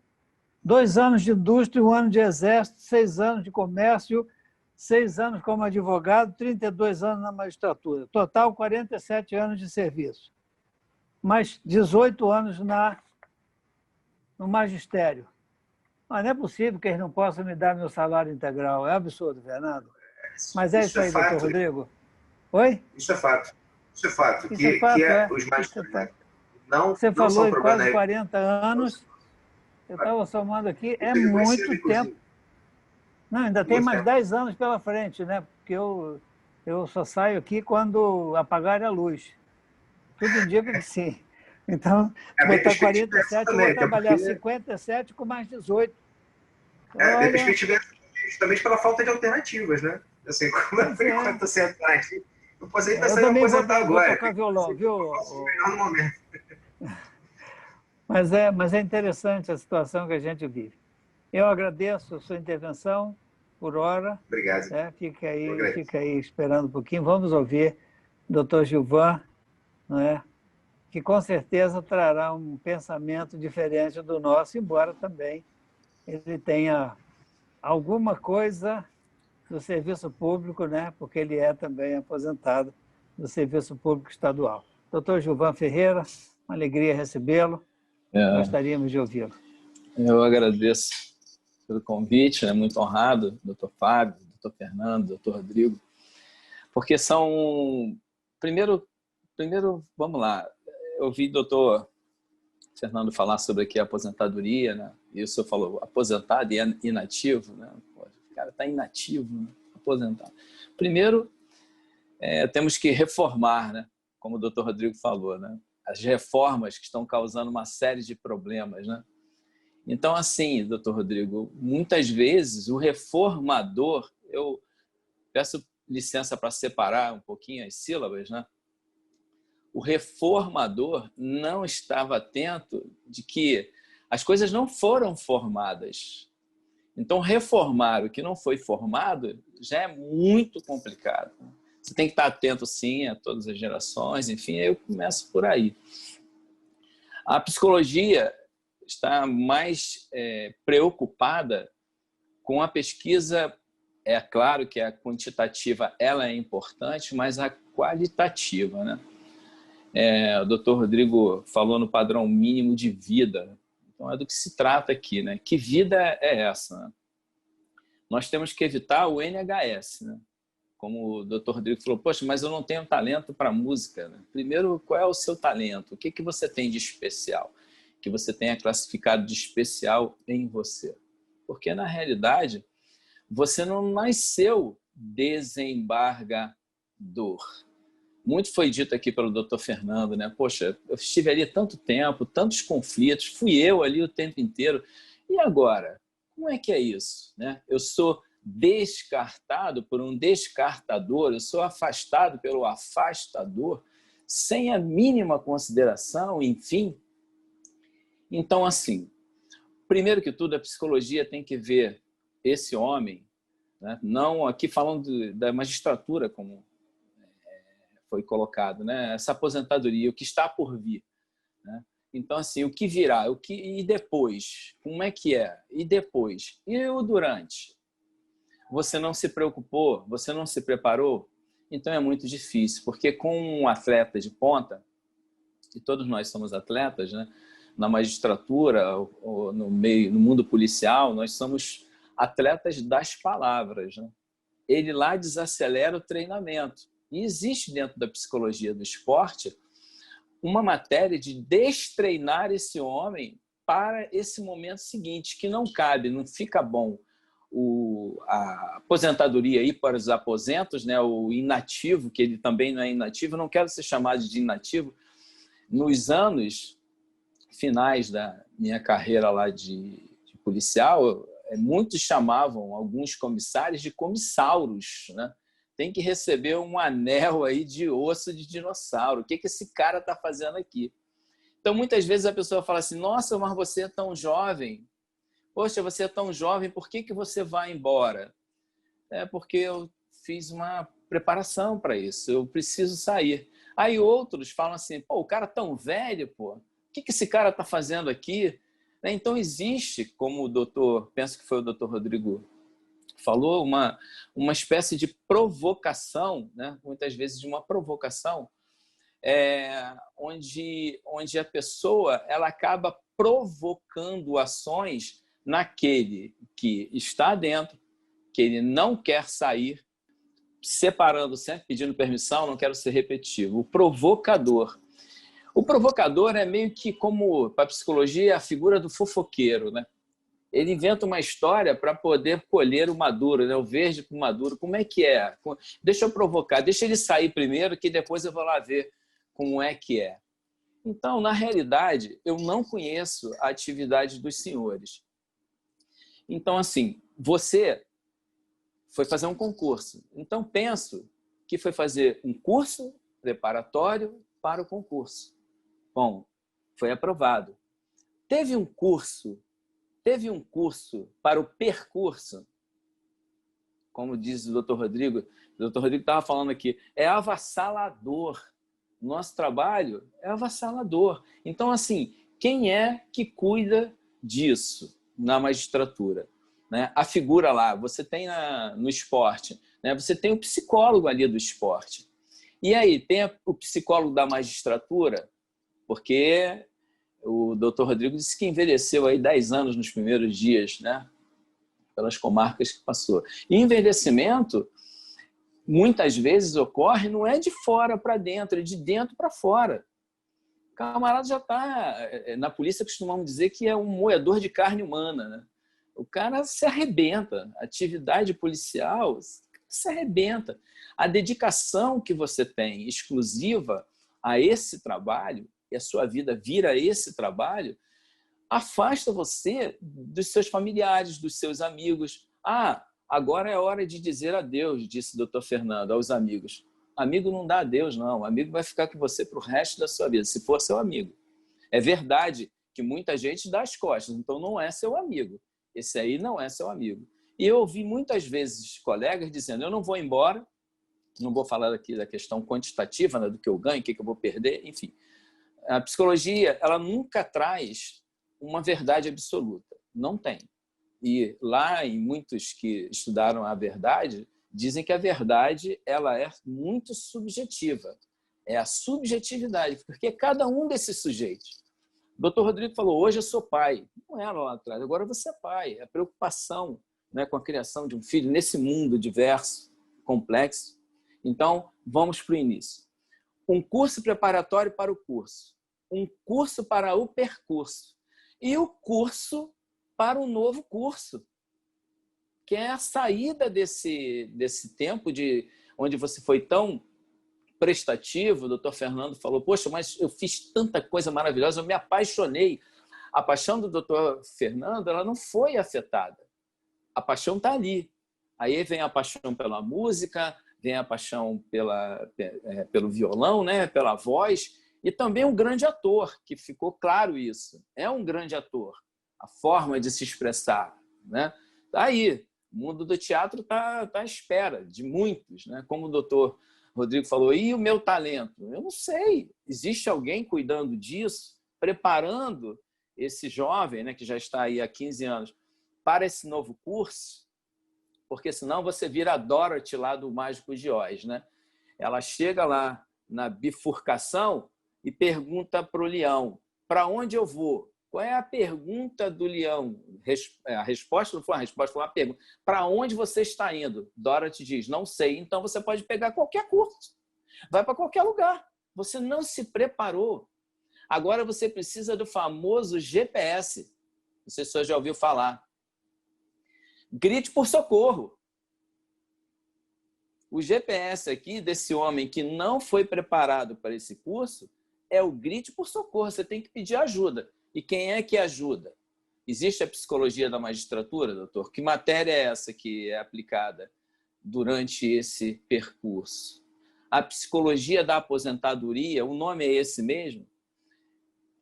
2 anos de indústria, 1 ano de exército, 6 anos de comércio, 6 anos como advogado, 32 anos na magistratura. Total, 47 anos de serviço. Mais 18 anos no magistério. Mas não é possível que eles não possam me dar meu salário integral. É absurdo, Fernando. Mas é isso aí, doutor Rodrigo. Oi? Isso é fato. Isso é fato. Isso é fato, Os mais não, você não falou são em problema quase 40 anos. Eu estava somando aqui, é muito tempo. Não, ainda tem mais 10 anos pela frente, né? Porque eu só saio aqui quando apagarem a luz. Tudo indica que sim. Então, vou estar 47, também, vou trabalhar 57 com mais 18. Olha... Minha perspectiva é justamente pela falta de alternativas, né? Assim, como eu por enquanto estou sem alternativa, eu posso ir pensando em aposentar agora. Vou tocar violão, viu? No momento. Mas é interessante a situação que a gente vive. Eu agradeço a sua intervenção por hora. Obrigado. Fica aí esperando um pouquinho. Vamos ouvir o doutor Gilvan não é? Que com certeza trará um pensamento diferente do nosso, embora também ele tenha alguma coisa do serviço público, né? Porque ele é também aposentado do serviço público estadual. Doutor Gilvan Ferreira, uma alegria recebê-lo. Gostaríamos de ouvi-lo. Eu agradeço pelo convite, né? Muito honrado, doutor Fábio, doutor Fernando, doutor Rodrigo, porque são... Primeiro, vamos lá, eu ouvi o doutor Fernando falar sobre aqui a aposentadoria, né? E o senhor falou aposentado e inativo, né? Pô, o cara está inativo, né? Aposentado. Primeiro, temos que reformar, né? Como o doutor Rodrigo falou, né? As reformas que estão causando uma série de problemas, né? Então, assim, doutor Rodrigo, muitas vezes o reformador, eu peço licença para separar um pouquinho as sílabas, né? O reformador não estava atento de que as coisas não foram formadas. Então, reformar o que não foi formado já é muito complicado. Você tem que estar atento, sim, a todas as gerações, enfim, eu começo por aí. A psicologia está mais preocupada com a pesquisa. É claro que a quantitativa ela é importante, mas a qualitativa, né? O doutor Rodrigo falou no padrão mínimo de vida. Então, é do que se trata aqui, né? Que vida é essa? Né? Nós temos que evitar o NHS, né? Como o doutor Rodrigo falou, poxa, mas eu não tenho talento para música. Né? Primeiro, qual é o seu talento? O que você tem de especial? Que você tenha classificado de especial em você. Porque, na realidade, você não nasceu desembargador. Muito foi dito aqui pelo doutor Fernando, né? Poxa, eu estive ali tanto tempo, tantos conflitos, fui eu ali o tempo inteiro. E agora? Como é que é isso? Né? Eu sou descartado por um descartador, eu sou afastado pelo afastador, sem a mínima consideração, enfim. Então, assim, primeiro que tudo, a psicologia tem que ver esse homem, né? Não aqui falando da magistratura, como foi colocado, né? Essa aposentadoria, o que está por vir. Né? Então, assim, o que virá? E depois? Como é que é? E depois? E o durante? Você não se preocupou? Você não se preparou? Então é muito difícil, porque com um atleta de ponta, e todos nós somos atletas, né? Na magistratura, ou no mundo policial, nós somos atletas das palavras. Né? Ele lá desacelera o treinamento. E existe dentro da psicologia do esporte uma matéria de destreinar esse homem para esse momento seguinte, que não cabe, não fica bom a aposentadoria aí para os aposentos, né? O inativo, que ele também não é inativo, eu não quero ser chamado de inativo. Nos anos finais da minha carreira lá de policial, muitos chamavam alguns comissários de comissauros, né? Tem que receber um anel aí de osso de dinossauro. O que esse cara está fazendo aqui? Então, muitas vezes a pessoa fala assim, nossa, mas você é tão jovem. Poxa, você é tão jovem, por que você vai embora? É porque eu fiz uma preparação para isso, eu preciso sair. Aí outros falam assim, pô, o cara tão velho, pô, o que esse cara está fazendo aqui? Então, existe, como o doutor, penso que foi o doutor Rodrigo falou, uma espécie de provocação, né? Muitas vezes de uma provocação, onde a pessoa ela acaba provocando ações naquele que está dentro, que ele não quer sair, separando sempre, pedindo permissão, não quero ser repetitivo. O provocador. O provocador é meio que como, para a psicologia, a figura do fofoqueiro, né? Ele inventa uma história para poder colher o maduro, né? O verde para o maduro. Como é que é? Deixa eu provocar, deixa ele sair primeiro, que depois eu vou lá ver como é que é. Então, na realidade, eu não conheço a atividade dos senhores. Então, assim, você foi fazer um concurso. Então, penso que foi fazer um curso preparatório para o concurso. Bom, foi aprovado. Teve um curso para o percurso, como diz o doutor Rodrigo estava falando aqui, é avassalador. Nosso trabalho é avassalador. Então, assim, quem é que cuida disso na magistratura? Né? A figura lá, você tem no esporte, né? Você tem o psicólogo ali do esporte. E aí, tem o psicólogo da magistratura, porque o doutor Rodrigo disse que envelheceu aí 10 anos nos primeiros dias, né? Pelas comarcas que passou. E envelhecimento, muitas vezes, ocorre, não é de fora para dentro, é de dentro para fora. O camarada já está... Na polícia costumamos dizer que é um moedor de carne humana, né? O cara se arrebenta. A atividade policial se arrebenta. A dedicação que você tem exclusiva a esse trabalho, e a sua vida vira esse trabalho, afasta você dos seus familiares, dos seus amigos. Ah, agora é hora de dizer adeus, disse o doutor Fernando aos amigos. Amigo não dá adeus, não. O amigo vai ficar com você para o resto da sua vida, se for seu amigo. É verdade que muita gente dá as costas, então não é seu amigo. Esse aí não é seu amigo. E eu ouvi muitas vezes colegas dizendo, eu não vou embora, não vou falar aqui da questão quantitativa, né, do que eu ganho, o que eu vou perder, enfim. A psicologia, ela nunca traz uma verdade absoluta. Não tem. E lá, em muitos que estudaram a verdade, dizem que a verdade ela é muito subjetiva. É a subjetividade, porque cada um desses sujeitos. O doutor Rodrigo falou, hoje eu sou pai. Não era lá atrás, agora você é pai. É a preocupação, né, com a criação de um filho nesse mundo diverso, complexo. Então, vamos para o início. Um curso preparatório para o curso. Um curso para o percurso. E o curso para o novo curso, que é a saída desse tempo onde você foi tão prestativo. O doutor Fernando falou, poxa, mas eu fiz tanta coisa maravilhosa, eu me apaixonei. A paixão do doutor Fernando ela não foi afetada. A paixão está ali. Aí vem a paixão pela música, vem a paixão pelo violão, né? Pela voz, e também um grande ator, que ficou claro isso. É um grande ator. A forma de se expressar. Né? Tá aí. O mundo do teatro está à espera de muitos. Né? Como o doutor Rodrigo falou, e o meu talento? Eu não sei. Existe alguém cuidando disso, preparando esse jovem, né, que já está aí há 15 anos, para esse novo curso? Porque senão você vira a Dorothy lá do Mágico de Oz. Né? Ela chega lá na bifurcação e pergunta para o leão, para onde eu vou? Qual é a pergunta do leão? A resposta não foi uma resposta, foi uma pergunta. Para onde você está indo? Dorothy diz, não sei. Então você pode pegar qualquer curso. Vai para qualquer lugar. Você não se preparou. Agora você precisa do famoso GPS. Não sei se você já ouviu falar. Grite por socorro. O GPS aqui desse homem que não foi preparado para esse curso é o grite por socorro. Você tem que pedir ajuda. E quem é que ajuda? Existe a psicologia da magistratura, doutor? Que matéria é essa que é aplicada durante esse percurso? A psicologia da aposentadoria, o nome é esse mesmo?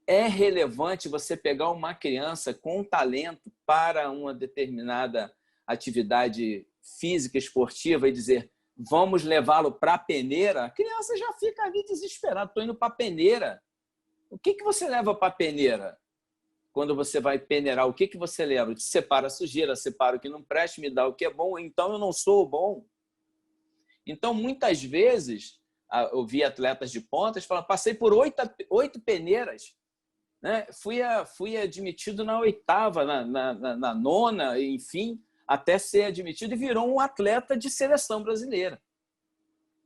É relevante você pegar uma criança com talento para uma determinada atividade física, esportiva e dizer, vamos levá-lo para a peneira? A criança já fica ali desesperada, estou indo para a peneira. O que você leva para a peneira? Quando você vai peneirar, o que você leva? Separa a sujeira, separa o que não presta, me dá o que é bom, então eu não sou bom. Então, muitas vezes, eu vi atletas de pontas falando, passei por 8 peneiras, né? Fui admitido na 8ª, na 9ª, enfim, até ser admitido e virou um atleta de seleção brasileira,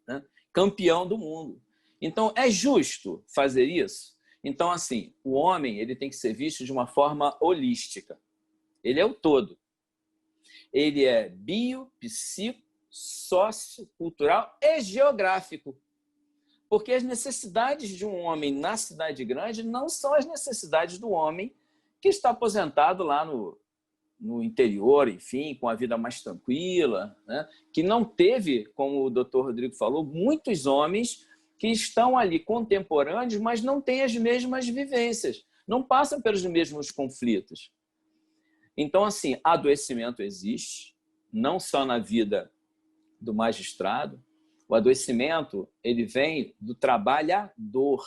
né? Campeão do mundo. Então, é justo fazer isso? Então, assim, o homem ele tem que ser visto de uma forma holística. Ele é o todo. Ele é bio, psico, sociocultural e geográfico. Porque as necessidades de um homem na cidade grande não são as necessidades do homem que está aposentado lá no interior, enfim, com a vida mais tranquila, né? Que não teve, como o doutor Rodrigo falou, muitos homens que estão ali contemporâneos, mas não têm as mesmas vivências, não passam pelos mesmos conflitos. Então, assim, adoecimento existe, não só na vida do magistrado, O adoecimento, ele vem do trabalhador.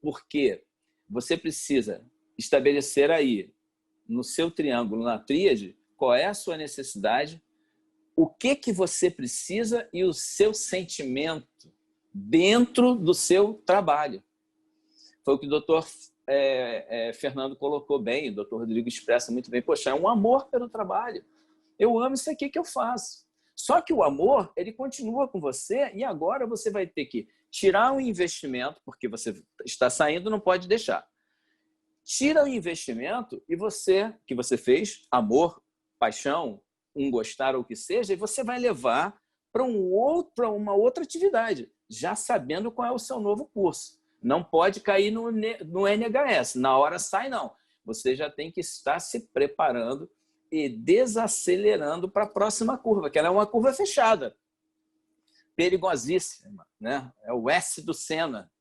Por quê? Você precisa estabelecer aí, no seu triângulo, na tríade, qual é a sua necessidade, o que você precisa e o seu sentimento dentro do seu trabalho. Foi o que o doutor Fernando colocou bem, o doutor Rodrigo expressa muito bem. Poxa, é um amor pelo trabalho. Eu amo isso aqui que eu faço. Só que o amor, ele continua com você e agora você vai ter que tirar o investimento, porque você está saindo, não pode deixar. Tira o investimento e você, que você fez, amor, paixão, um gostar ou o que seja, e você vai levar para uma outra atividade, já sabendo qual é o seu novo curso. Não pode cair no NHS, na hora sai não. Você já tem que estar se preparando e desacelerando para a próxima curva, que ela é uma curva fechada, perigosíssima, né? É o S do Senna,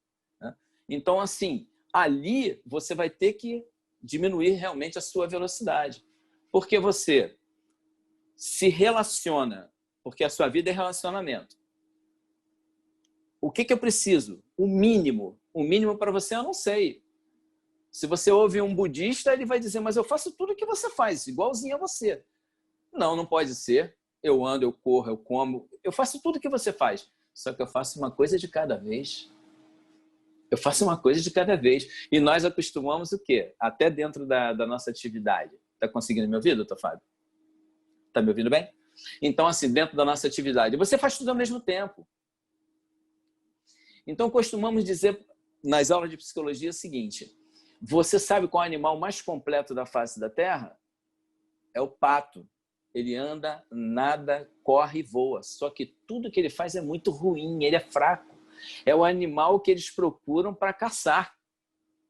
né? Então, assim, ali você vai ter que diminuir realmente a sua velocidade, porque você se relaciona, porque a sua vida é relacionamento. O que eu preciso? O mínimo para você eu não sei. Se você ouve um budista, ele vai dizer, mas eu faço tudo o que você faz, igualzinho a você. Não, não pode ser. Eu ando, eu corro, eu como, eu faço tudo o que você faz. Só que eu faço uma coisa de cada vez. Eu faço uma coisa de cada vez. E nós acostumamos o quê? Até dentro da nossa atividade. Está conseguindo me ouvir, doutor Fábio? Está me ouvindo bem? Então, assim, dentro da nossa atividade, você faz tudo ao mesmo tempo. Então, costumamos dizer nas aulas de psicologia o seguinte: você sabe qual é o animal mais completo da face da Terra? É o pato. Ele anda, nada, corre e voa. Só que tudo que ele faz é muito ruim, ele é fraco. É o animal que eles procuram para caçar,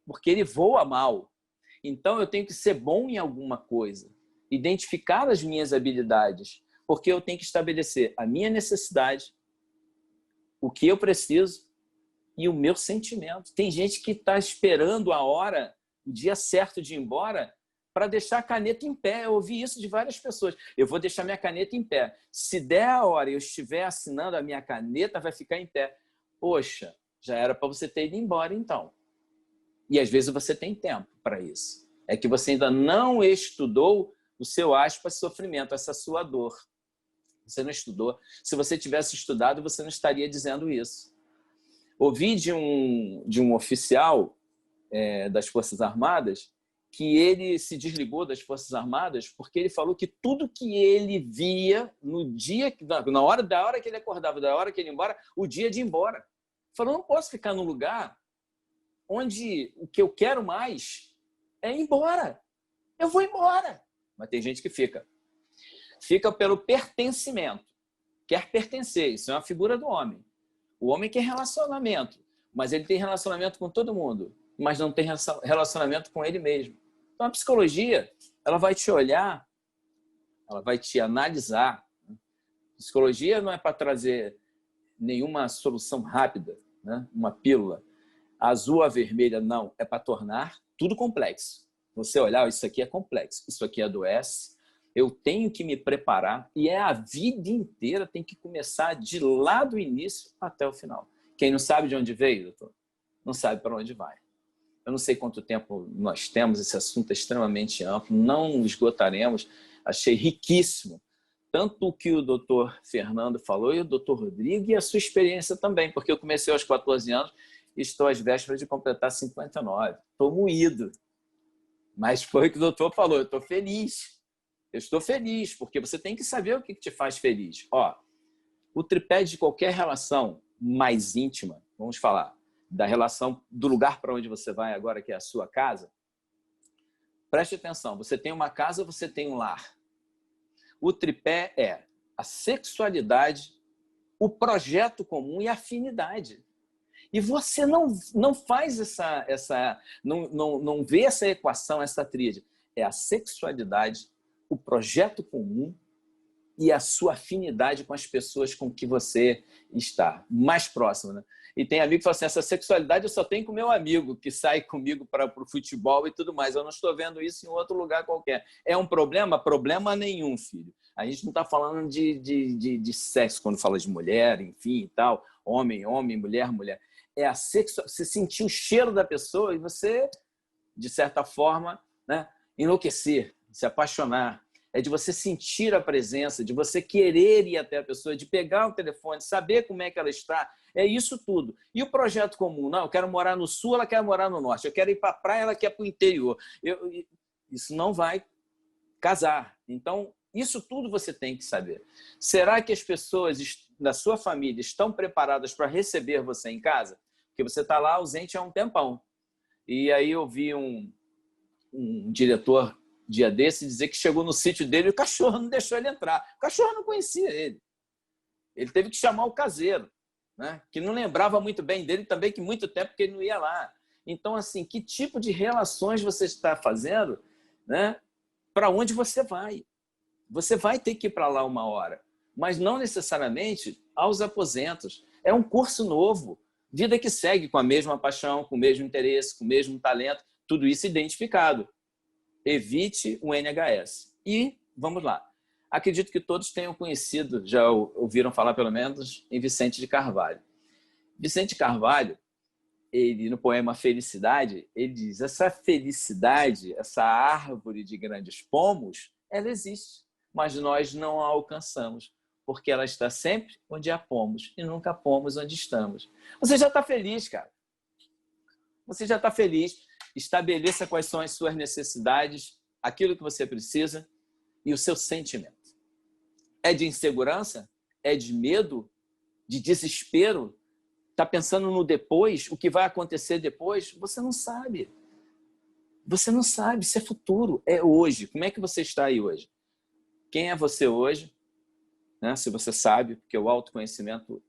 porque ele voa mal. Então, eu tenho que ser bom em alguma coisa, identificar as minhas habilidades, porque eu tenho que estabelecer a minha necessidade, o que eu preciso e o meu sentimento. Tem gente que está esperando a hora, o dia certo de ir embora, para deixar a caneta em pé. Eu ouvi isso de várias pessoas. Eu vou deixar minha caneta em pé. Se der a hora e eu estiver assinando, a minha caneta vai ficar em pé. Poxa, já era para você ter ido embora então. E às vezes você tem tempo para isso. É que você ainda não estudou o seu aspas sofrimento, essa sua dor. Você não estudou. Se você tivesse estudado, você não estaria dizendo isso. Ouvi de um oficial das Forças Armadas que ele se desligou das Forças Armadas porque ele falou que tudo que ele via no dia, da hora que ele acordava, da hora que ele ia embora, o dia de ir embora. Ele falou, não posso ficar num lugar onde o que eu quero mais é ir embora. Eu vou embora. Mas tem gente que fica. Fica pelo pertencimento. Quer pertencer. Isso é uma figura do homem. O homem quer relacionamento, mas ele tem relacionamento com todo mundo, mas não tem relacionamento com ele mesmo. Então, a psicologia, ela vai te olhar, ela vai te analisar. Psicologia não é para trazer nenhuma solução rápida, né? Uma pílula. Azul a vermelha, não. É para tornar tudo complexo. Você olhar, isso aqui é complexo, isso aqui adoece, eu tenho que me preparar e a vida inteira tem que começar de lá do início até o final. Quem não sabe de onde veio, doutor, não sabe para onde vai. Eu não sei quanto tempo nós temos, esse assunto é extremamente amplo, não esgotaremos, achei riquíssimo. Tanto o que o doutor Fernando falou e o doutor Rodrigo e a sua experiência também, porque eu comecei aos 14 anos e estou às vésperas de completar 59. Estou moído. Mas foi o que o doutor falou, eu estou feliz. Eu estou feliz, porque você tem que saber o que te faz feliz. Ó, o tripé de qualquer relação mais íntima, vamos falar, da relação do lugar para onde você vai agora, que é a sua casa, preste atenção, você tem uma casa, você tem um lar. O tripé é a sexualidade, o projeto comum e a afinidade. E você não faz não vê essa equação, essa tríade. É a sexualidade, o projeto comum e a sua afinidade com as pessoas com que você está mais próximo, né? E tem amigo que fala assim, essa sexualidade eu só tenho com meu amigo, que sai comigo para o futebol e tudo mais. Eu não estou vendo isso em outro lugar qualquer. É um problema? Problema nenhum, filho. A gente não está falando de sexo quando fala de mulher, enfim, e tal. Homem, homem, mulher, mulher. É a você sentir o cheiro da pessoa e você, de certa forma, né, enlouquecer, se apaixonar. É de você sentir a presença, de você querer ir até a pessoa, de pegar o telefone, saber como é que ela está. É isso tudo. E o projeto comum? Não, eu quero morar no sul, ela quer morar no norte. Eu quero ir para a praia, ela quer para o interior. Isso não vai casar. Então, isso tudo você tem que saber. Será que as pessoas da sua família estão preparadas para receber você em casa? Porque você está lá ausente há um tempão. E aí eu vi um diretor dia desse dizer que chegou no sítio dele e o cachorro não deixou ele entrar. O cachorro não conhecia ele. Ele teve que chamar o caseiro, né? Que não lembrava muito bem dele também, que muito tempo que ele não ia lá. Então, assim, que tipo de relações você está fazendo, né? Para onde você vai? Você vai ter que ir para lá uma hora, mas não necessariamente aos aposentos. É um curso novo. Vida que segue com a mesma paixão, com o mesmo interesse, com o mesmo talento, tudo isso identificado. Evite o NHS. E, vamos lá, acredito que todos tenham conhecido, já ouviram falar pelo menos, em Vicente de Carvalho. Vicente Carvalho, ele no poema Felicidade, ele diz, essa felicidade, essa árvore de grandes pomos, ela existe, mas nós não a alcançamos, porque ela está sempre onde há pomos e nunca pomos onde estamos. Você já está feliz, cara. Você já está feliz. Estabeleça quais são as suas necessidades, aquilo que você precisa e o seu sentimento. É de insegurança? É de medo? De desespero? Está pensando no depois? O que vai acontecer depois? Você não sabe. Você não sabe. Isso é futuro. É hoje. Como é que você está aí hoje? Quem é você hoje? Né? Se você sabe, porque o autoconhecimento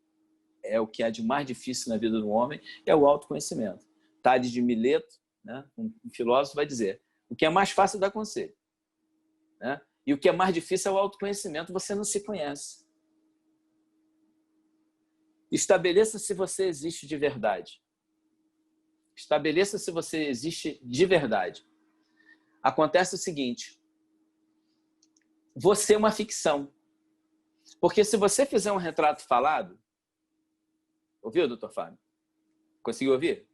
é o que há de mais difícil na vida do homem, é o autoconhecimento. Tales de Mileto, né? Um filósofo vai dizer, o que é mais fácil é dar conselho, né? E o que é mais difícil é o autoconhecimento, você não se conhece. Estabeleça se você existe de verdade. Estabeleça se você existe de verdade. Acontece o seguinte, você é uma ficção. Porque se você fizer um retrato falado, ouviu, doutor Fábio? Conseguiu ouvir?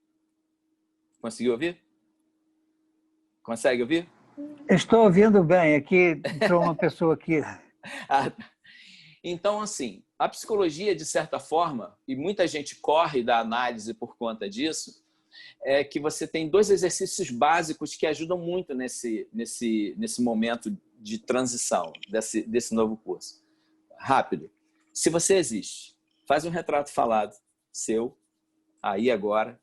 Conseguiu ouvir? Consegue ouvir? Estou ouvindo bem. Aqui entrou uma pessoa aqui. Então, assim, a psicologia, de certa forma, e muita gente corre da análise por conta disso, é que você tem 2 exercícios básicos que ajudam muito nesse momento de transição desse novo curso. Rápido. Se você existe, faz um retrato falado seu, aí agora,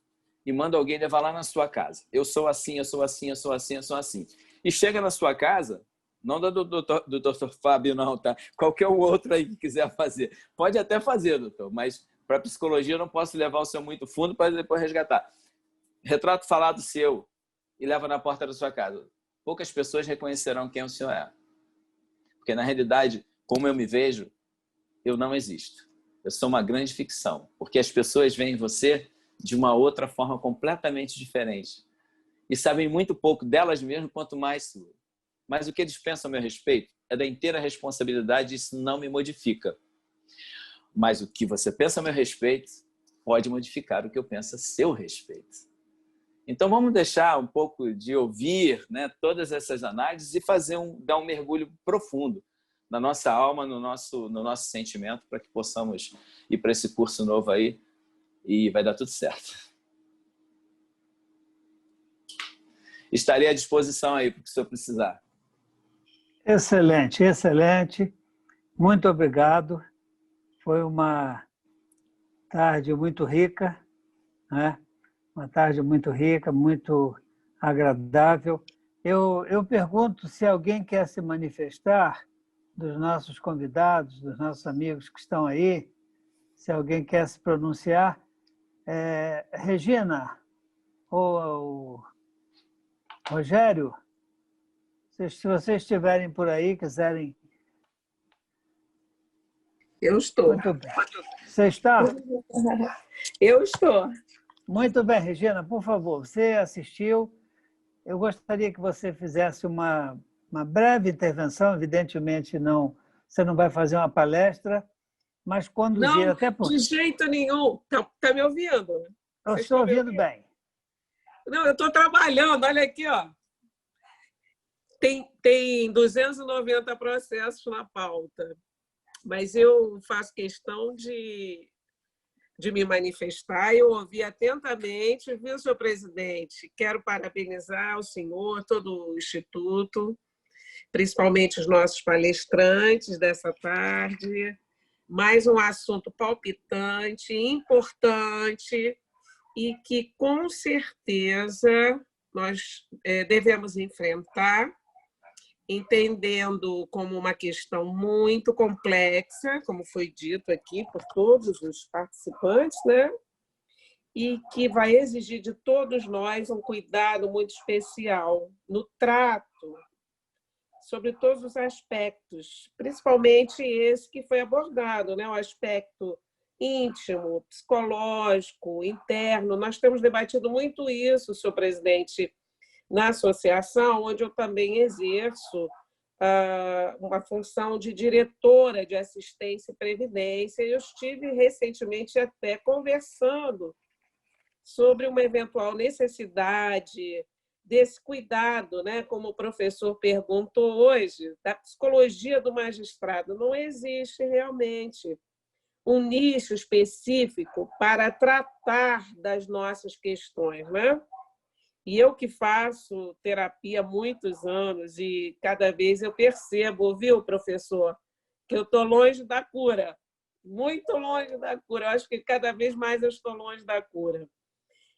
e manda alguém levar lá na sua casa. Eu sou assim, eu sou assim, eu sou assim, eu sou assim. E chega na sua casa, não do doutor Fábio, não, tá? Qualquer outro aí que quiser fazer. Pode até fazer, doutor, mas para psicologia eu não posso levar o seu muito fundo para depois resgatar. Retrato falado seu e leva na porta da sua casa. Poucas pessoas reconhecerão quem o senhor é. Porque, na realidade, como eu me vejo, eu não existo. Eu sou uma grande ficção. Porque as pessoas veem você de uma outra forma completamente diferente. E sabem muito pouco delas mesmas, quanto mais sua. Mas o que eles pensam a meu respeito é da inteira responsabilidade, e isso não me modifica. Mas o que você pensa a meu respeito pode modificar o que eu penso a seu respeito. Então vamos deixar um pouco de ouvir, né, todas essas análises e dar um mergulho profundo na nossa alma, no nosso sentimento, para que possamos ir para esse curso novo aí e vai dar tudo certo. Estarei à disposição aí para o que o senhor precisar. Excelente, excelente. Muito obrigado. Foi uma tarde muito rica, né? Uma tarde muito rica, muito agradável. Eu pergunto se alguém quer se manifestar, dos nossos convidados, dos nossos amigos que estão aí, se alguém quer se pronunciar. Regina ou Rogério, se vocês estiverem por aí, quiserem... Eu estou. Muito bem. Você está? Eu estou. Muito bem, Regina, por favor, você assistiu. Eu gostaria que você fizesse uma breve intervenção, evidentemente não, você não vai fazer uma palestra, mas conduzir Não, até por... de jeito nenhum. Tá me ouvindo? Eu Vocês estou estão me ouvindo bem. Não, eu estou trabalhando, olha aqui, ó. Tem 290 processos na pauta, mas eu faço questão de me manifestar. Eu ouvi atentamente, viu, senhor presidente? Quero parabenizar o senhor, todo o Instituto, principalmente os nossos palestrantes dessa tarde. Mais um assunto palpitante, importante, e que, com certeza, nós devemos enfrentar, entendendo como uma questão muito complexa, como foi dito aqui por todos os participantes, né? E que vai exigir de todos nós um cuidado muito especial no trato, sobre todos os aspectos, principalmente esse que foi abordado, né? O aspecto íntimo, psicológico, interno. Nós temos debatido muito isso, senhor presidente, na associação, onde eu também exerço uma função de diretora de assistência e previdência. Eu estive recentemente até conversando sobre uma eventual necessidade desse cuidado, né? Como o professor perguntou hoje, da psicologia do magistrado. Não existe realmente um nicho específico para tratar das nossas questões, né? E eu que faço terapia há muitos anos e cada vez eu percebo, viu, professor, que eu estou longe da cura, muito longe da cura. Eu acho que cada vez mais eu estou longe da cura.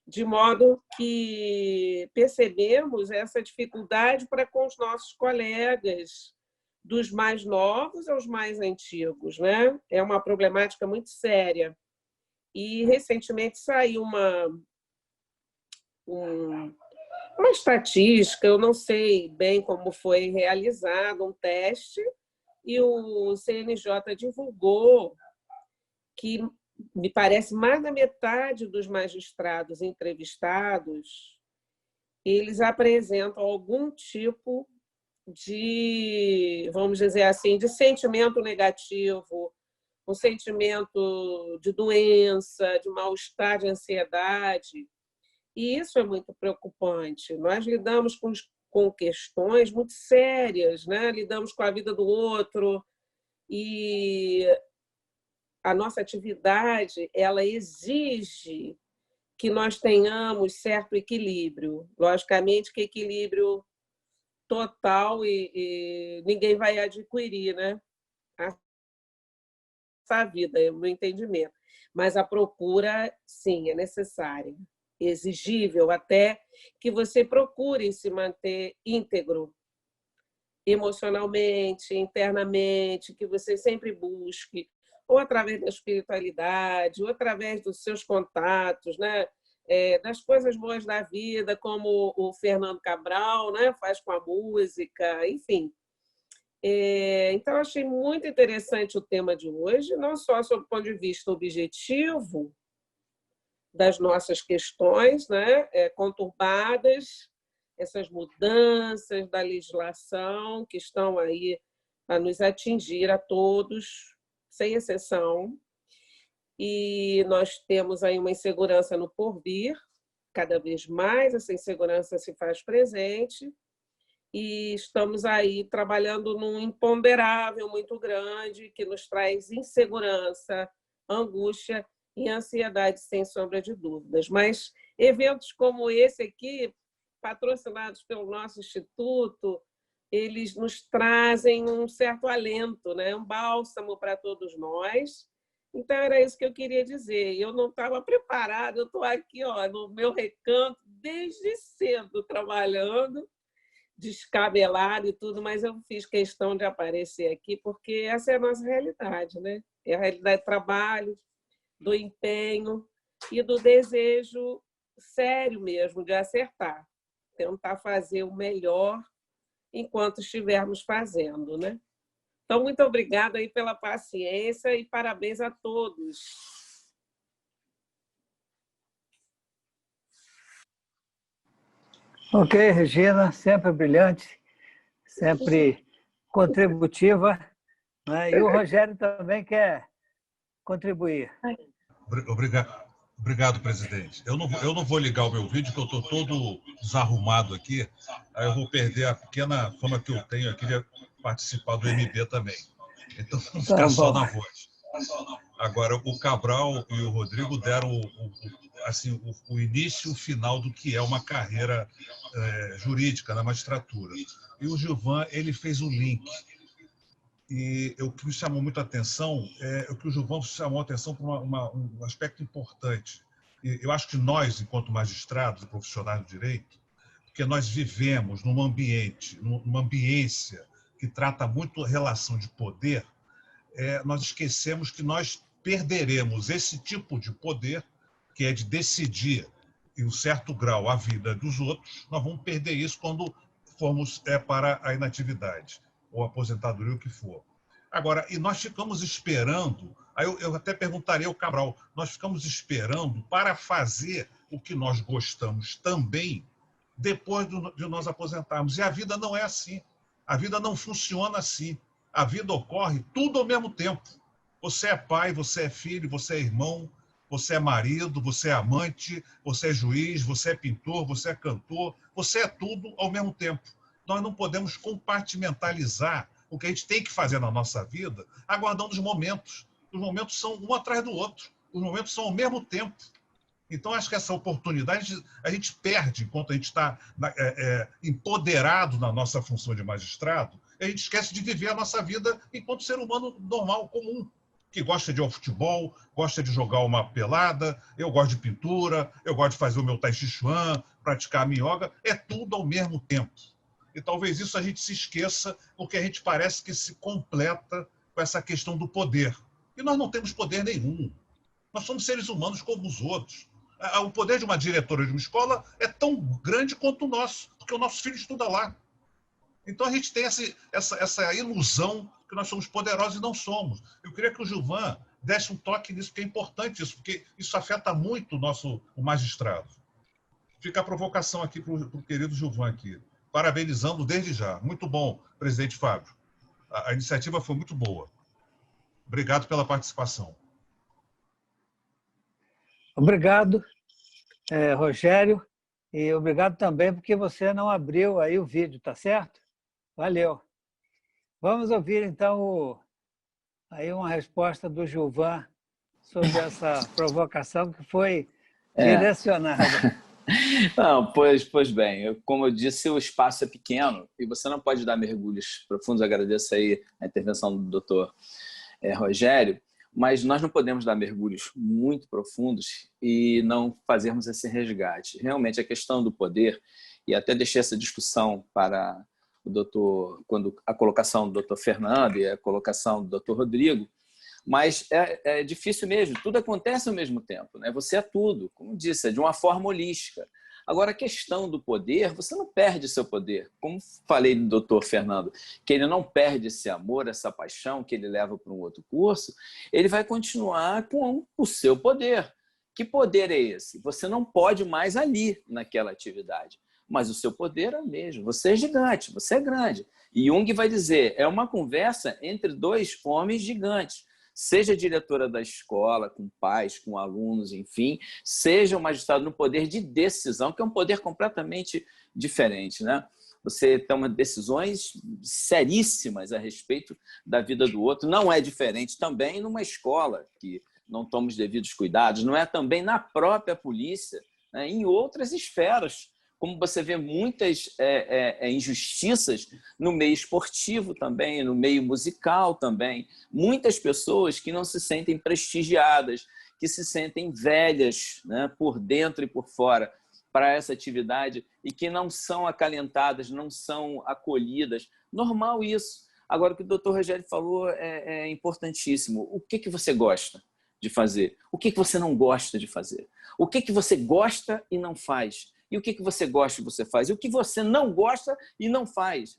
De modo que percebemos essa dificuldade para com os nossos colegas, dos mais novos aos mais antigos, né? É uma problemática muito séria. E recentemente saiu uma estatística, eu não sei bem como foi realizado um teste, e o CNJ divulgou que, me parece, mais da metade dos magistrados entrevistados, eles apresentam algum tipo de, vamos dizer assim, de sentimento negativo, um sentimento de doença, de mal-estar, de ansiedade. E isso é muito preocupante. Nós lidamos com questões muito sérias, né? Lidamos com a vida do outro e a nossa atividade ela exige que nós tenhamos certo equilíbrio. Logicamente que equilíbrio total e ninguém vai adquirir, né? Essa vida, é o meu entendimento. Mas a procura, sim, é necessária. Exigível até que você procure se manter íntegro emocionalmente, internamente, que você sempre busque, ou através da espiritualidade, ou através dos seus contatos, né? Das coisas boas da vida, como o Fernando Cabral, né? Faz com a música, enfim. Então, achei muito interessante o tema de hoje, não só sob o ponto de vista objetivo das nossas questões, né? Conturbadas, essas mudanças da legislação que estão aí a nos atingir a todos, sem exceção. E nós temos aí uma insegurança no porvir, cada vez mais essa insegurança se faz presente, e estamos aí trabalhando num imponderável muito grande que nos traz insegurança, angústia e ansiedade, sem sombra de dúvidas. Mas eventos como esse aqui, patrocinados pelo nosso instituto, eles nos trazem um certo alento, né? Um bálsamo para todos nós. Então, era isso que eu queria dizer. Eu não estava preparada, eu estou aqui no meu recanto desde cedo, trabalhando, descabelado e tudo, mas eu fiz questão de aparecer aqui porque essa é a nossa realidade, né? É a realidade do trabalho, do empenho e do desejo sério mesmo de acertar, tentar fazer o melhor enquanto estivermos fazendo, né? Então, muito obrigada aí pela paciência e parabéns a todos. Ok, Regina, sempre brilhante, sempre contributiva, né? E o Rogério também quer contribuir. Obrigado, presidente. Eu não vou ligar o meu vídeo, porque eu estou todo desarrumado aqui. Aí eu vou perder a pequena fama que eu tenho aqui de participar do MB também. Então, vou ficar só na voz. Agora, o Cabral e o Rodrigo deram assim, o início e o final do que é uma carreira jurídica na magistratura. E o Gilvan, ele fez o link. E o que me chamou muito a atenção é o que o Gilvan chamou a atenção para um aspecto importante. E eu acho que nós, enquanto magistrados e profissionais do direito, porque nós vivemos num ambiente, numa ambiência que trata muito a relação de poder, nós esquecemos que nós perderemos esse tipo de poder, que é de decidir, em um certo grau, a vida dos outros. Nós vamos perder isso quando formos para a inatividade ou aposentadoria, o que for. Agora, e nós ficamos esperando, aí eu até perguntaria ao Cabral, nós ficamos esperando para fazer o que nós gostamos também depois de nós aposentarmos. E a vida não é assim. A vida não funciona assim. A vida ocorre tudo ao mesmo tempo. Você é pai, você é filho, você é irmão, você é marido, você é amante, você é juiz, você é pintor, você é cantor, você é tudo ao mesmo tempo. Nós não podemos compartimentalizar o que a gente tem que fazer na nossa vida, aguardando os momentos. Os momentos são um atrás do outro. Os momentos são ao mesmo tempo. Então, acho que essa oportunidade a gente perde enquanto a gente está empoderado na nossa função de magistrado, e a gente esquece de viver a nossa vida enquanto ser humano normal, comum, que gosta de ir ao futebol, gosta de jogar uma pelada, eu gosto de pintura, eu gosto de fazer o meu tai chi chuan, praticar a minha yoga, é tudo ao mesmo tempo. E talvez isso a gente se esqueça, porque a gente parece que se completa com essa questão do poder. E nós não temos poder nenhum. Nós somos seres humanos como os outros. O poder de uma diretora de uma escola é tão grande quanto o nosso, porque o nosso filho estuda lá. Então a gente tem essa ilusão que nós somos poderosos e não somos. Eu queria que o Gilvan desse um toque nisso, porque é importante isso, porque isso afeta muito o magistrado. Fica a provocação aqui para o querido Gilvan aqui. Parabenizando desde já. Muito bom, presidente Fábio. A iniciativa foi muito boa. Obrigado pela participação. Obrigado, Rogério, e obrigado também porque você não abriu aí o vídeo, tá certo? Valeu. Vamos ouvir, então, aí uma resposta do Gilvan sobre essa provocação que foi direcionada. Não, pois bem, como eu disse, o espaço é pequeno e você não pode dar mergulhos profundos. Eu agradeço aí a intervenção do doutor Rogério, mas nós não podemos dar mergulhos muito profundos e não fazermos esse resgate. Realmente, a questão do poder, e até deixei essa discussão para o doutor, quando a colocação do doutor Fernando e a colocação do doutor Rodrigo, mas é difícil mesmo, tudo acontece ao mesmo tempo, né? Você é tudo, como disse, é de uma forma holística. Agora, a questão do poder, você não perde seu poder. Como falei do doutor Fernando, que ele não perde esse amor, essa paixão que ele leva para um outro curso, ele vai continuar com o seu poder. Que poder é esse? Você não pode mais ali naquela atividade, mas o seu poder é o mesmo. Você é gigante, você é grande. E Jung vai dizer, é uma conversa entre dois homens gigantes. Seja a diretora da escola, com pais, com alunos, enfim, seja o magistrado no poder de decisão, que é um poder completamente diferente, né? Você toma decisões seríssimas a respeito da vida do outro. Não é diferente também numa escola, que não toma os devidos cuidados, não é também na própria polícia, né? Em outras esferas, como você vê muitas injustiças no meio esportivo também, no meio musical também. Muitas pessoas que não se sentem prestigiadas, que se sentem velhas, né, por dentro e por fora para essa atividade e que não são acalentadas, não são acolhidas. Normal isso. Agora, o que o doutor Rogério falou é importantíssimo. O que você gosta de fazer? O que você não gosta de fazer? O que você gosta e não faz? E o que você gosta e você faz? E o que você não gosta e não faz?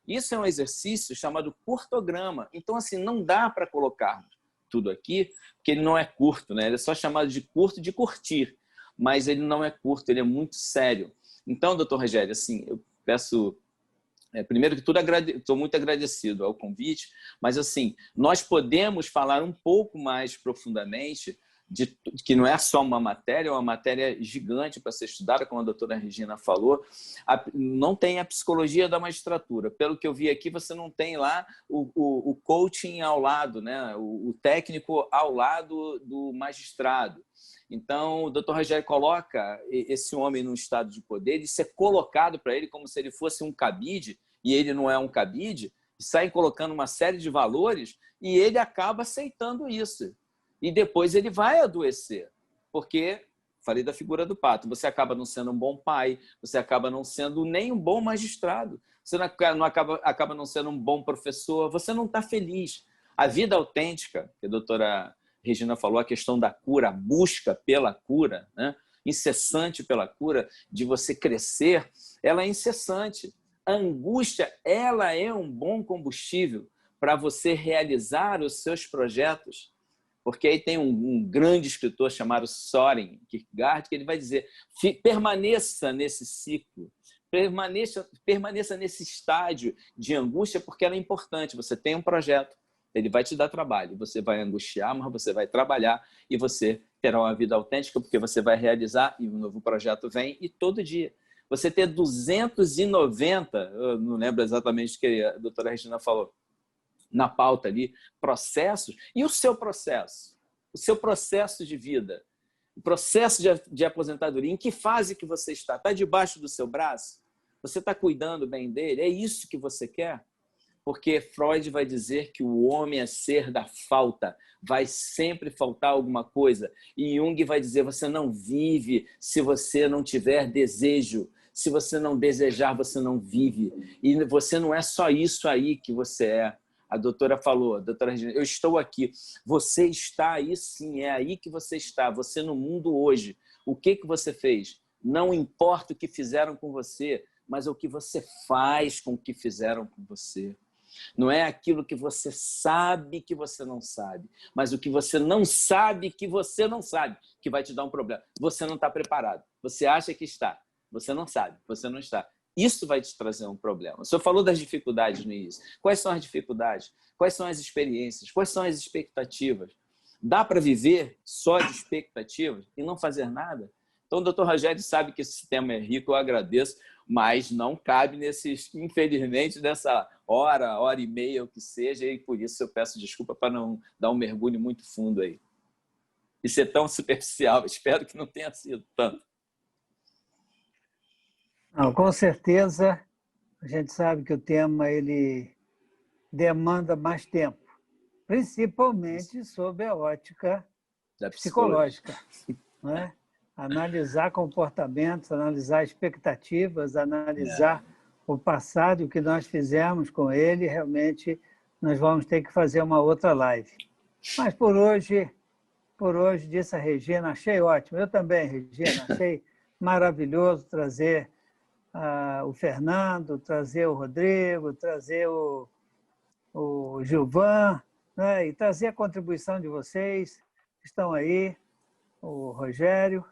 Isso é um exercício chamado curtograma. Então, assim, não dá para colocar tudo aqui, porque ele não é curto, né? Ele é só chamado de curto de curtir, mas ele não é curto, ele é muito sério. Então, doutor Rogério, assim, eu peço... primeiro que tudo, estou muito agradecido ao convite, mas assim, nós podemos falar um pouco mais profundamente de que não é só uma matéria gigante para ser estudada, como a doutora Regina falou. Não tem a psicologia da magistratura. Pelo que eu vi aqui, você não tem lá o coaching ao lado, né? O técnico ao lado do magistrado. Então, o doutor Rogério coloca esse homem num estado de poder, isso é colocado para ele como se ele fosse um cabide, e ele não é um cabide, sai colocando uma série de valores, e ele acaba aceitando isso. E depois ele vai adoecer, porque, falei da figura do pato, você acaba não sendo um bom pai, você acaba não sendo nem um bom magistrado, você não acaba não sendo um bom professor, você não está feliz. A vida autêntica, que a doutora Regina falou, a questão da cura, a busca pela cura, né? Incessante pela cura, de você crescer, ela é incessante. A angústia, ela é um bom combustível para você realizar os seus projetos. Porque aí tem um grande escritor chamado Søren Kierkegaard, que ele vai dizer, permaneça nesse ciclo, permaneça nesse estágio de angústia, porque ela é importante. Você tem um projeto, ele vai te dar trabalho, você vai angustiar, mas você vai trabalhar e você terá uma vida autêntica, porque você vai realizar e um novo projeto vem, e todo dia. Você ter 290, eu não lembro exatamente o que a doutora Regina falou, na pauta ali, processos, e o seu processo de vida, o processo de aposentadoria, em que fase que você está? Está debaixo do seu braço? Você está cuidando bem dele? É isso que você quer? Porque Freud vai dizer que o homem é ser da falta, vai sempre faltar alguma coisa. E Jung vai dizer, você não vive se você não tiver desejo. Se você não desejar, você não vive. E você não é só isso aí que você é. A doutora falou, a doutora Regina, eu estou aqui. Você está aí sim, é aí que você está. Você no mundo hoje. O que você fez? Não importa o que fizeram com você, mas o que você faz com o que fizeram com você. Não é aquilo que você sabe que você não sabe, mas o que você não sabe que você não sabe, que vai te dar um problema. Você não está preparado. Você acha que está. Você não sabe, você não está. Isso vai te trazer um problema. O senhor falou das dificuldades no início. Quais são as dificuldades? Quais são as experiências? Quais são as expectativas? Dá para viver só de expectativas e não fazer nada? Então, o doutor Rogério sabe que esse tema é rico, eu agradeço, mas não cabe infelizmente, nessa hora e meia, o que seja, e por isso eu peço desculpa para não dar um mergulho muito fundo aí. E ser tão superficial, espero que não tenha sido tanto. Não, com certeza, a gente sabe que o tema ele demanda mais tempo, principalmente sob a ótica psicológica, né? Analisar comportamentos, analisar expectativas, analisar o passado e o que nós fizemos com ele, realmente nós vamos ter que fazer uma outra live. Mas por hoje, disse a Regina, achei ótimo. Eu também, Regina, achei maravilhoso trazer o Fernando, trazer o Rodrigo, trazer o Gilvan, né? E trazer a contribuição de vocês que estão aí, o Rogério.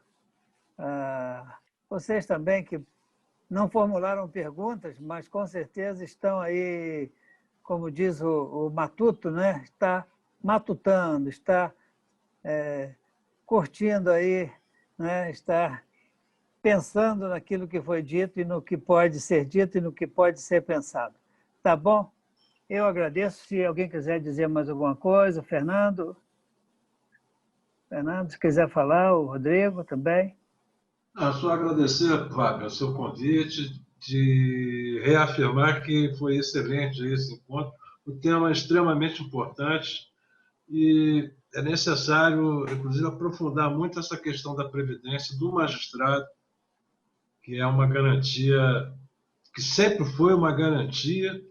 Vocês também que não formularam perguntas, mas com certeza estão aí, como diz o Matuto, né? Está matutando, está curtindo aí, né? Está pensando naquilo que foi dito e no que pode ser dito e no que pode ser pensado. Tá bom? Eu agradeço. Se alguém quiser dizer mais alguma coisa, Fernando, se quiser falar, o Rodrigo também. Só agradecer, Fábio, o seu convite, de reafirmar que foi excelente esse encontro. O tema é extremamente importante e é necessário, inclusive, aprofundar muito essa questão da previdência do magistrado, que é uma garantia, que sempre foi uma garantia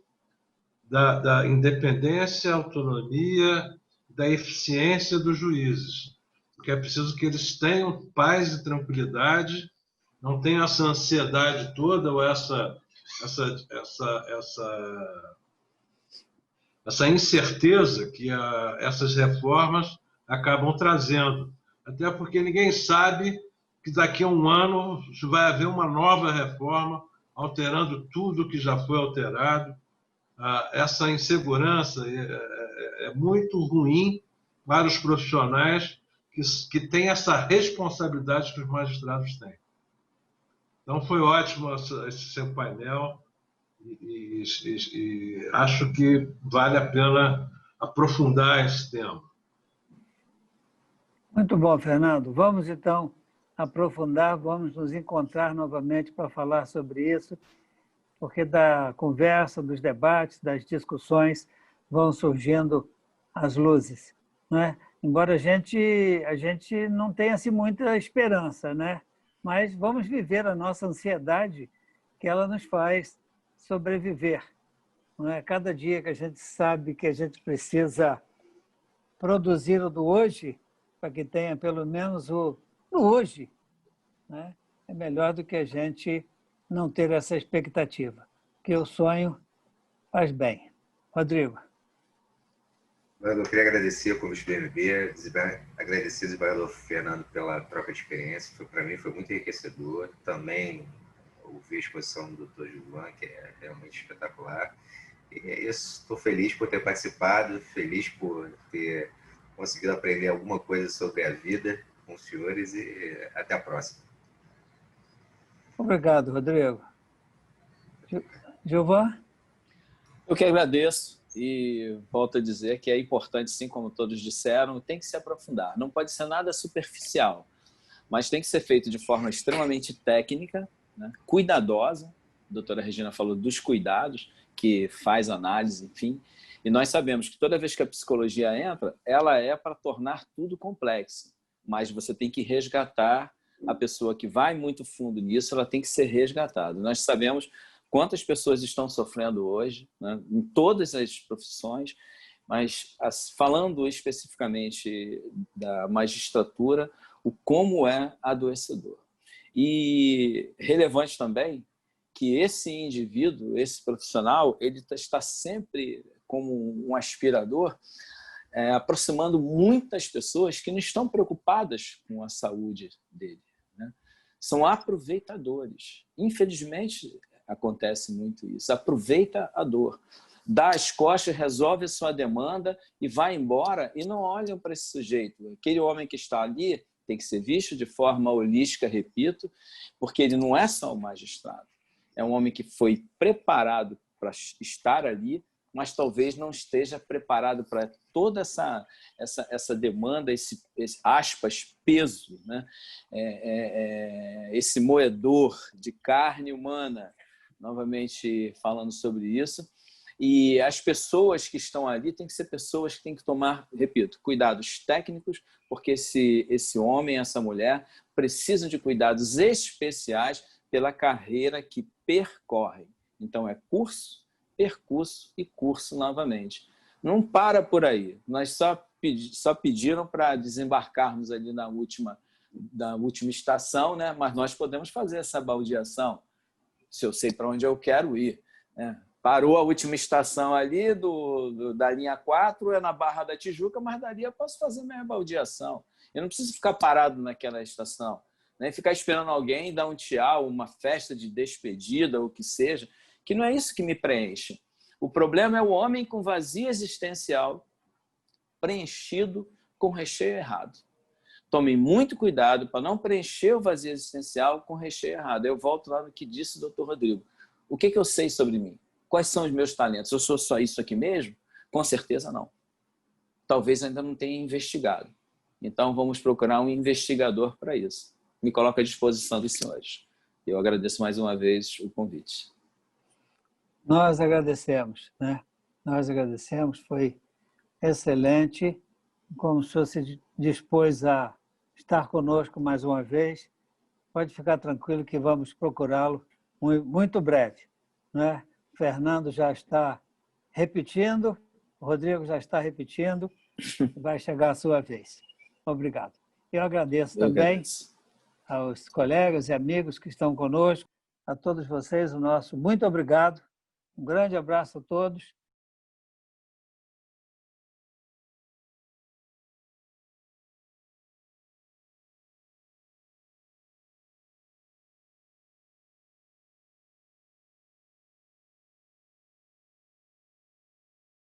da independência, autonomia, da eficiência dos juízes. Porque é preciso que eles tenham paz e tranquilidade, não tenham essa ansiedade toda ou essa essa incerteza que essas reformas acabam trazendo. Até porque ninguém sabe que daqui a um ano vai haver uma nova reforma, alterando tudo que já foi alterado. Essa insegurança é muito ruim para os profissionais que têm essa responsabilidade que os magistrados têm. Então, foi ótimo esse seu painel e acho que vale a pena aprofundar esse tema. Muito bom, Fernando. Vamos, então, aprofundar, vamos nos encontrar novamente para falar sobre isso, porque da conversa, dos debates, das discussões, vão surgindo as luzes, né? Embora a gente não tenha assim, muita esperança, né? Mas vamos viver a nossa ansiedade, que ela nos faz sobreviver. Não é? Cada dia que a gente sabe que a gente precisa produzir o do hoje, para que tenha pelo menos o do hoje, né? É melhor do que a gente não ter essa expectativa, que o sonho faz bem. Rodrigo. Eu queria agradecer o convite do MB, agradecer ao desembargador Fernando pela troca de experiência. Para mim foi muito enriquecedor. Também ouvir a exposição do Dr. Gilvan, que é realmente espetacular. E estou feliz por ter participado, feliz por ter conseguido aprender alguma coisa sobre a vida com os senhores e até a próxima. Obrigado, Rodrigo. Gilvan? Eu que agradeço e volto a dizer que é importante, sim, como todos disseram, tem que se aprofundar. Não pode ser nada superficial, mas tem que ser feito de forma extremamente técnica, né? Cuidadosa. A doutora Regina falou dos cuidados, que faz análise, enfim. E nós sabemos que toda vez que a psicologia entra, ela é para tornar tudo complexo, mas você tem que resgatar a pessoa que vai muito fundo nisso, ela tem que ser resgatada. Nós sabemos quantas pessoas estão sofrendo hoje, né, em todas as profissões, mas falando especificamente da magistratura, o como é adoecedor. E relevante também que esse indivíduo, esse profissional, ele está sempre como um aspirador, aproximando muitas pessoas que não estão preocupadas com a saúde dele, né? São aproveitadores. Infelizmente, acontece muito isso. Aproveita a dor, dá as costas, resolve a sua demanda e vai embora e não olham para esse sujeito. Aquele homem que está ali tem que ser visto de forma holística, repito, porque ele não é só um magistrado. É um homem que foi preparado para estar ali, mas talvez não esteja preparado para toda essa demanda, esse aspas, peso, né? Esse moedor de carne humana, novamente falando sobre isso. E as pessoas que estão ali têm que ser pessoas que têm que tomar, repito, cuidados técnicos, porque esse homem, essa mulher, precisam de cuidados especiais pela carreira que percorrem. Então, é curso, percurso e curso novamente. Não para por aí. Nós só pediram para desembarcarmos ali na última estação, né? Mas nós podemos fazer essa baldeação, se eu sei para onde eu quero ir, né? Parou a última estação ali da linha 4, é na Barra da Tijuca, mas dali eu posso fazer minha baldeação. Eu não preciso ficar parado naquela estação, né? Ficar esperando alguém dar um tchau, uma festa de despedida, ou o que seja, que não é isso que me preenche. O problema é o homem com vazio existencial preenchido com recheio errado. Tomem muito cuidado para não preencher o vazio existencial com recheio errado. Eu volto lá no que disse o Dr. Rodrigo. O que eu sei sobre mim? Quais são os meus talentos? Eu sou só isso aqui mesmo? Com certeza não. Talvez ainda não tenha investigado. Então, vamos procurar um investigador para isso. Me coloco à disposição dos senhores. Eu agradeço mais uma vez o convite. Nós agradecemos, né? Nós agradecemos, foi excelente. Como o senhor se dispôs a estar conosco mais uma vez, pode ficar tranquilo que vamos procurá-lo muito breve, né? Fernando já está repetindo, o Rodrigo já está repetindo, vai chegar a sua vez. Obrigado. Eu agradeço também aos colegas e amigos que estão conosco. a todos vocês o nosso muito obrigado. Um grande abraço a todos